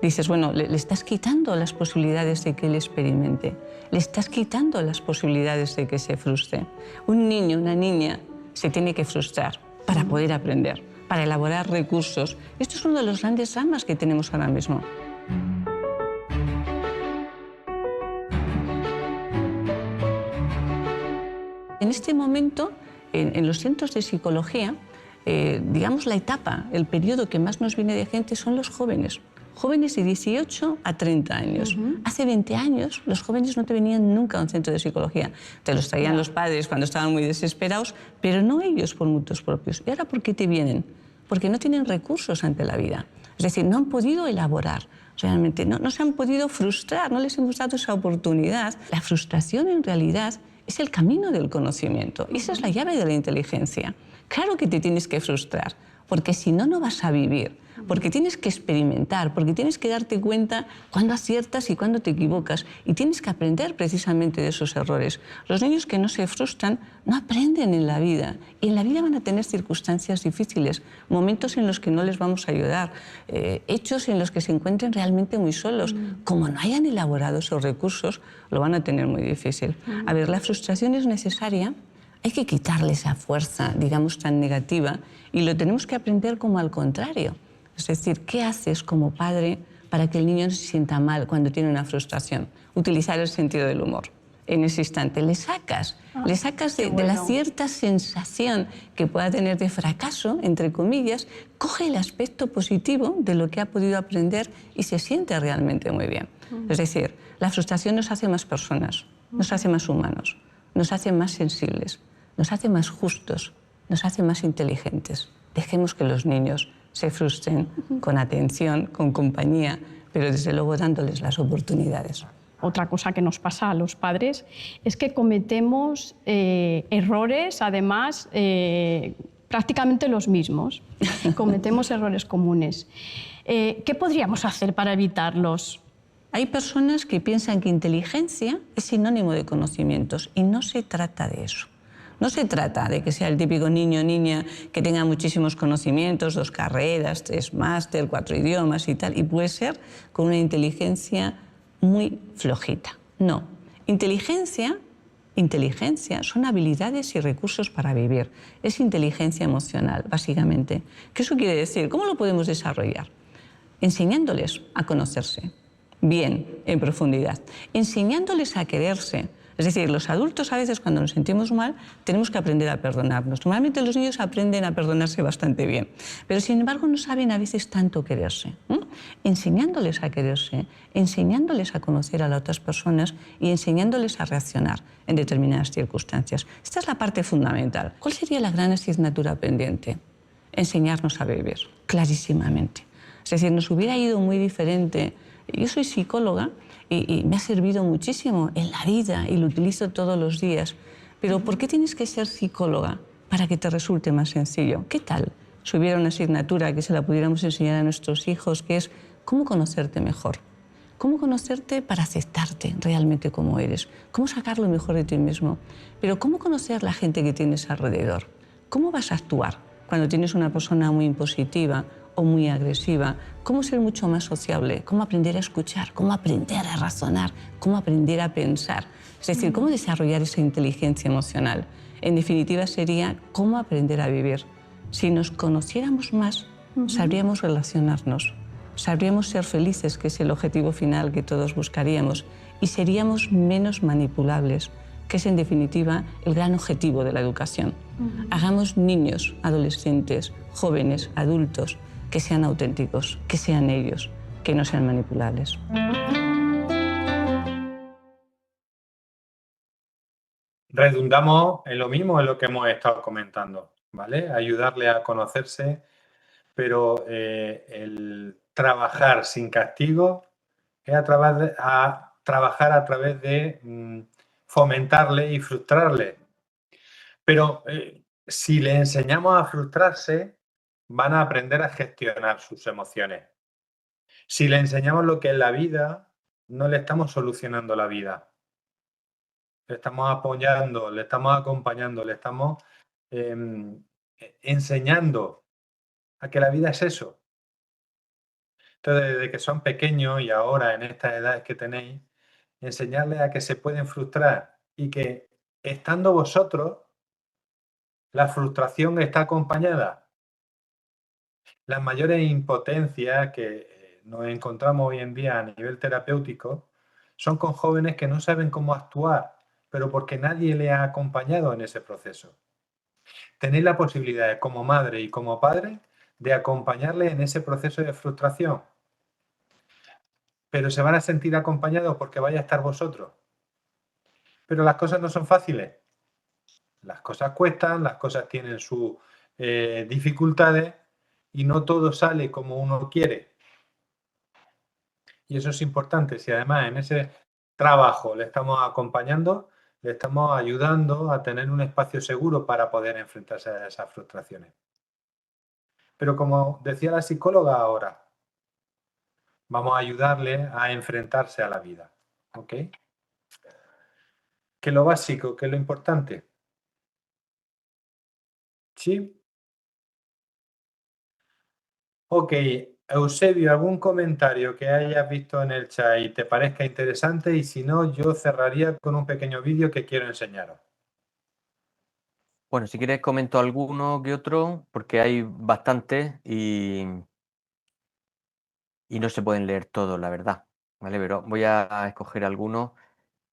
S15: Dices, bueno, le estás quitando las posibilidades de que él experimente, le estás quitando las posibilidades de que se frustre. Un niño, una niña, se tiene que frustrar para poder aprender, para elaborar recursos. Esto es uno de los grandes dramas que tenemos ahora mismo. En este momento, en los centros de psicología, digamos la etapa, el periodo que más nos viene de gente son los jóvenes. Jóvenes de 18 a 30 años. Hace 20 años los jóvenes no te venían nunca a un centro de psicología. Te los traían los padres cuando estaban muy desesperados, pero no ellos por mutuos propios. ¿Y ahora por qué te vienen? Porque no tienen recursos ante la vida. Es decir, no han podido elaborar, realmente no se han podido frustrar, no les hemos dado esa oportunidad. La frustración en realidad es el camino del conocimiento. Esa es la llave de la inteligencia. Claro que te tienes que frustrar, porque si no, no vas a vivir. Porque tienes que experimentar, porque tienes que darte cuenta cuándo aciertas y cuándo te equivocas. Y tienes que aprender precisamente de esos errores. Los niños que no se frustran no aprenden en la vida. Y en la vida van a tener circunstancias difíciles, momentos en los que no les vamos a ayudar, hechos en los que se encuentren realmente muy solos. Como no hayan elaborado esos recursos, lo van a tener muy difícil. A ver, la frustración es necesaria. Hay que quitarle esa fuerza, digamos, tan negativa. Y lo tenemos que aprender como al contrario. Es decir, ¿qué haces como padre para que el niño no se sienta mal cuando tiene una frustración? Utilizar el sentido del humor. en ese instante. Le sacas de la cierta sensación que pueda tener de fracaso, entre comillas, coge el aspecto positivo de lo que ha podido aprender y se siente realmente muy bien. Es decir, la frustración nos hace más personas, nos hace más humanos, nos hace más sensibles, nos hace más justos, nos hace más inteligentes. Dejemos que los niños se frustren con atención, con compañía, pero desde luego dándoles las oportunidades.
S16: Otra cosa que nos pasa a los padres es que cometemos errores, además, prácticamente los mismos. Cometemos errores comunes. ¿Qué podríamos hacer para evitarlos?
S15: Hay personas que piensan que inteligencia es sinónimo de conocimientos y no se trata de eso. No se trata de que sea el típico niño o niña que tenga muchísimos conocimientos, 2 carreras, 3 máster, 4 idiomas y tal, y puede ser con una inteligencia muy flojita. No. Inteligencia son habilidades y recursos para vivir. Es inteligencia emocional, básicamente. ¿Qué eso quiere decir? ¿Cómo lo podemos desarrollar? Enseñándoles a conocerse bien, en profundidad. Enseñándoles a quererse. Es decir, los adultos a veces cuando nos sentimos mal tenemos que aprender a perdonarnos. Normalmente los niños aprenden a perdonarse bastante bien, pero sin embargo no saben a veces tanto quererse. Enseñándoles a quererse, enseñándoles a conocer a las otras personas y enseñándoles a reaccionar en determinadas circunstancias. Esta es la parte fundamental. ¿Cuál sería la gran asignatura pendiente? Enseñarnos a vivir, clarísimamente. Es decir, nos hubiera ido muy diferente. Yo soy psicóloga y me ha servido muchísimo en la vida y lo utilizo todos los días. Pero ¿por qué tienes que ser psicóloga para que te resulte más sencillo? ¿Qué tal si hubiera una asignatura que se la pudiéramos enseñar a nuestros hijos, que es cómo conocerte mejor? Cómo conocerte para aceptarte realmente como eres. Cómo sacar lo mejor de ti mismo. Pero cómo conocer la gente que tienes alrededor. Cómo vas a actuar cuando tienes una persona muy impositiva o muy agresiva, cómo ser mucho más sociable, cómo aprender a escuchar, cómo aprender a razonar, cómo aprender a pensar. Es decir, cómo desarrollar esa inteligencia emocional. En definitiva sería cómo aprender a vivir. Si nos conociéramos más, sabríamos relacionarnos, sabríamos ser felices, que es el objetivo final que todos buscaríamos, y seríamos menos manipulables, que es en definitiva el gran objetivo de la educación. Hagamos niños, adolescentes, jóvenes, adultos, que sean auténticos, que sean ellos, que no sean manipulables.
S2: Redundamos en lo mismo, en lo que hemos estado comentando, ¿vale? Ayudarle a conocerse, pero el trabajar sin castigo es trabajar a través de fomentarle y frustrarle. Pero si le enseñamos a frustrarse, van a aprender a gestionar sus emociones. Si le enseñamos lo que es la vida, no le estamos solucionando la vida. Le estamos apoyando, le estamos acompañando, le estamos enseñando a que la vida es eso. Entonces, desde que son pequeños y ahora en estas edades que tenéis, enseñarles a que se pueden frustrar y que estando vosotros, la frustración está acompañada. Las mayores impotencias que nos encontramos hoy en día a nivel terapéutico son con jóvenes que no saben cómo actuar, pero porque nadie le ha acompañado en ese proceso. Tenéis la posibilidad, como madre y como padre, de acompañarle en ese proceso de frustración. Pero se van a sentir acompañados porque vaya a estar vosotros. Pero las cosas no son fáciles. Las cosas cuestan, las cosas tienen sus dificultades y no todo sale como uno quiere. Y eso es importante. Si además en ese trabajo le estamos acompañando, le estamos ayudando a tener un espacio seguro para poder enfrentarse a esas frustraciones. Pero como decía la psicóloga ahora, vamos a ayudarle a enfrentarse a la vida. ¿Ok? Que lo básico, que es lo importante. ¿Sí? Ok, Eusebio, ¿algún comentario que hayas visto en el chat y te parezca interesante? Y si no, yo cerraría con un pequeño vídeo que quiero enseñaros.
S1: Bueno, si quieres comento alguno que otro, porque hay bastantes y no se pueden leer todos, la verdad. ¿Vale? Pero voy a escoger algunos.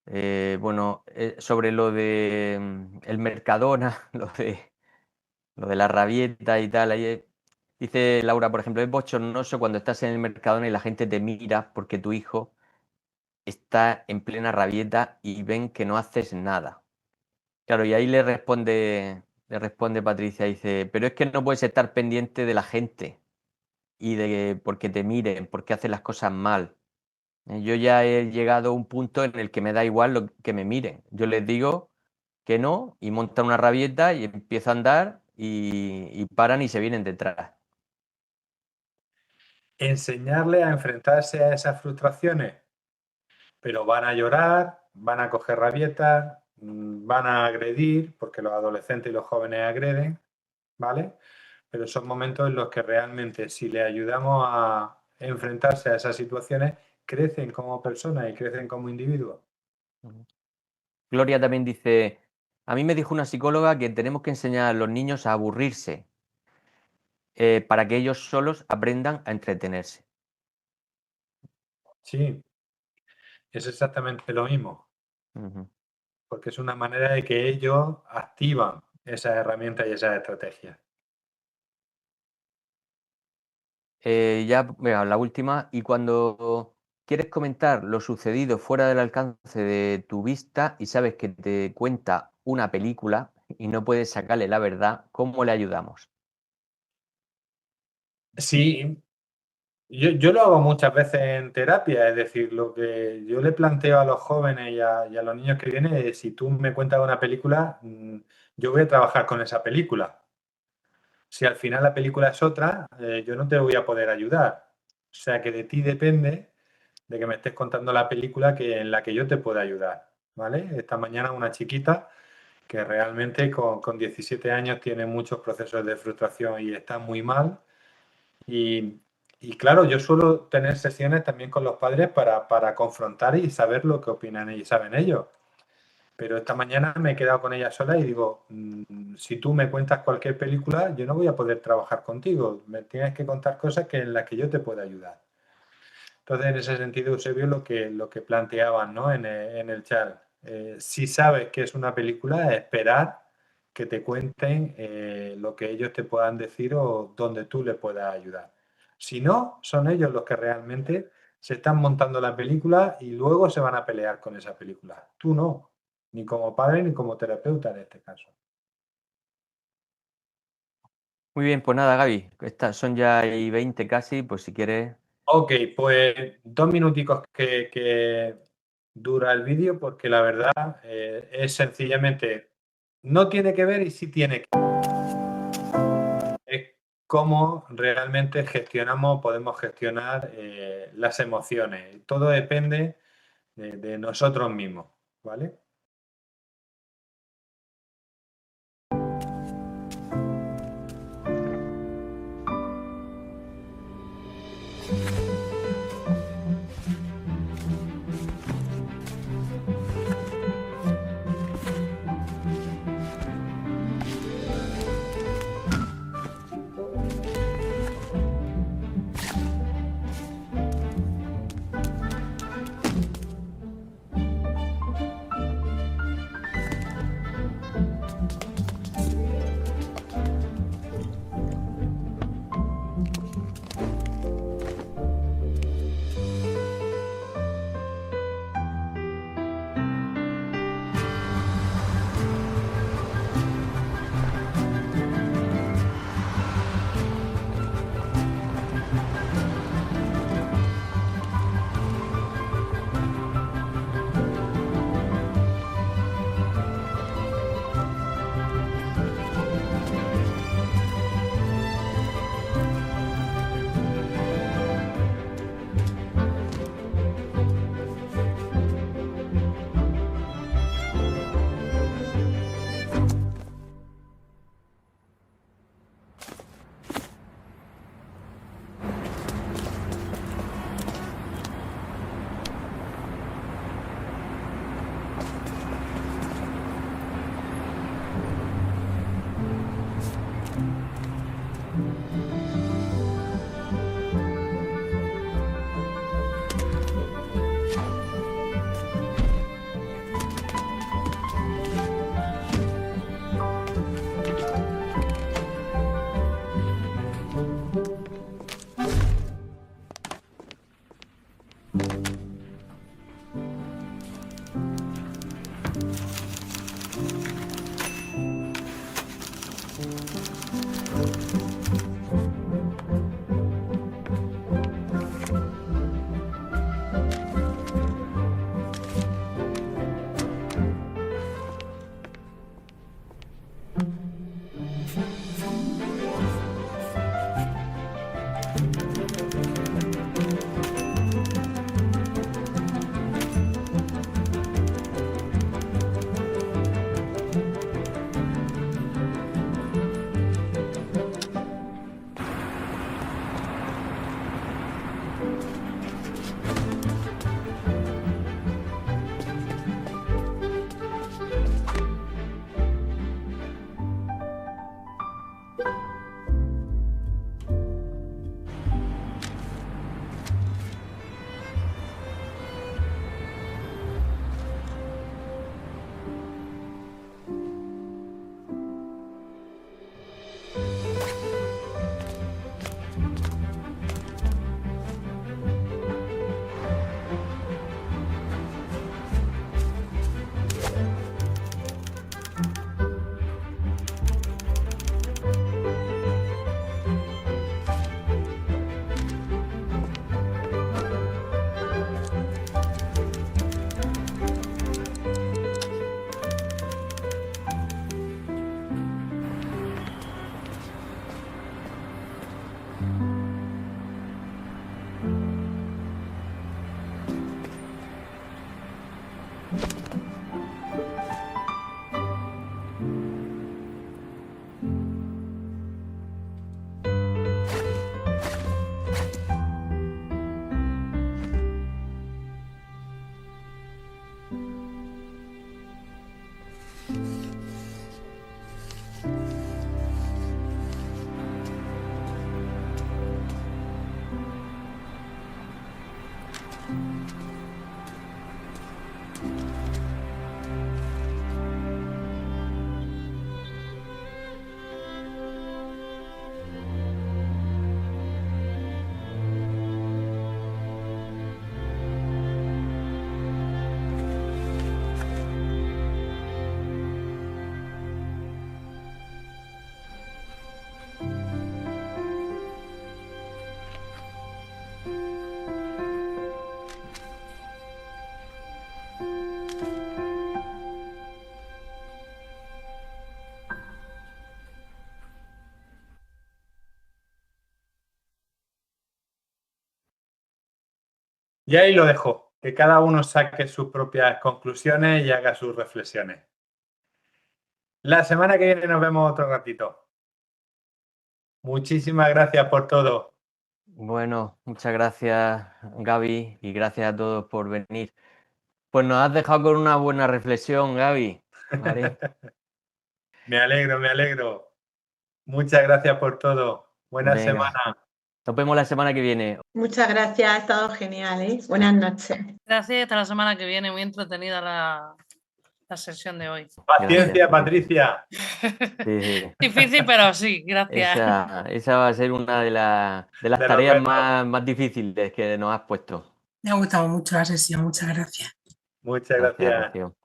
S1: Sobre lo de el Mercadona, lo de la rabieta y tal, dice Laura, por ejemplo, es bochornoso cuando estás en el Mercadona y la gente te mira porque tu hijo está en plena rabieta y ven que no haces nada. Claro, y ahí le responde Patricia, dice, pero es que no puedes estar pendiente de la gente y de porque te miren, porque haces las cosas mal. Yo ya he llegado a un punto en el que me da igual lo que me miren. Yo les digo que no y montan una rabieta y empiezo a andar y paran y se vienen detrás.
S2: Enseñarle a enfrentarse a esas frustraciones, pero van a llorar, van a coger rabietas, van a agredir, porque los adolescentes y los jóvenes agreden, ¿vale? Pero son momentos en los que realmente, si le ayudamos a enfrentarse a esas situaciones, crecen como personas y crecen como individuos.
S1: Gloria también dice, a mí me dijo una psicóloga que tenemos que enseñar a los niños a aburrirse para que ellos solos aprendan a entretenerse.
S2: Sí, es exactamente lo mismo, porque es una manera de que ellos activan esas herramientas y esas estrategias.
S1: La última, y cuando quieres comentar lo sucedido fuera del alcance de tu vista y sabes que te cuenta una película y no puedes sacarle la verdad, ¿cómo le ayudamos?
S2: Sí, yo lo hago muchas veces en terapia, es decir, lo que yo le planteo a los jóvenes y a los niños que vienen es, si tú me cuentas una película, yo voy a trabajar con esa película. Si al final la película es otra, yo no te voy a poder ayudar. O sea que de ti depende de que me estés contando la película en la que yo te pueda ayudar, ¿vale? Esta mañana una chiquita que realmente con 17 años tiene muchos procesos de frustración y está muy mal. Y claro, yo suelo tener sesiones también con los padres para confrontar y saber lo que opinan y saben ellos. Pero esta mañana me he quedado con ella sola y digo, si tú me cuentas cualquier película, yo no voy a poder trabajar contigo. Me tienes que contar cosas en las que yo te pueda ayudar. Entonces, en ese sentido, Eusebio, lo que planteaban, ¿no? en el chat, si sabes que es una película, esperar que te cuenten lo que ellos te puedan decir o donde tú le puedas ayudar. Si no, son ellos los que realmente se están montando la película y luego se van a pelear con esa película. Tú no, ni como padre ni como terapeuta en este caso.
S1: Muy bien, pues nada, Gaby, estas son ya 20 casi, pues si quieres...
S2: Ok, pues 2 minuticos que dura el vídeo, porque la verdad es sencillamente, no tiene que ver y sí tiene que ver. Es cómo realmente podemos gestionar las emociones. Todo depende de nosotros mismos, ¿vale? Y ahí lo dejo, que cada uno saque sus propias conclusiones y haga sus reflexiones. La semana que viene nos vemos otro ratito. Muchísimas gracias por todo.
S1: Bueno, muchas gracias, Gaby, y gracias a todos por venir. Pues nos has dejado con una buena reflexión, Gaby. ¿Vale?
S2: Me alegro, me alegro. Muchas gracias por todo. Buena
S1: Venga.
S2: semana.
S1: Nos vemos la semana que viene.
S5: Muchas gracias, ha estado genial, ¿eh? Buenas noches.
S4: Gracias, hasta la semana que viene. Muy entretenida la sesión de hoy.
S2: Paciencia, Patricia.
S1: Sí, sí.
S4: Difícil, pero sí, gracias.
S1: Esa va a ser una de las
S2: De los
S1: tareas
S2: retos.
S1: más difíciles que nos has puesto.
S6: Me ha gustado mucho la sesión, muchas gracias.
S2: Muchas
S1: Gracias,
S2: gracias.
S1: Rocío.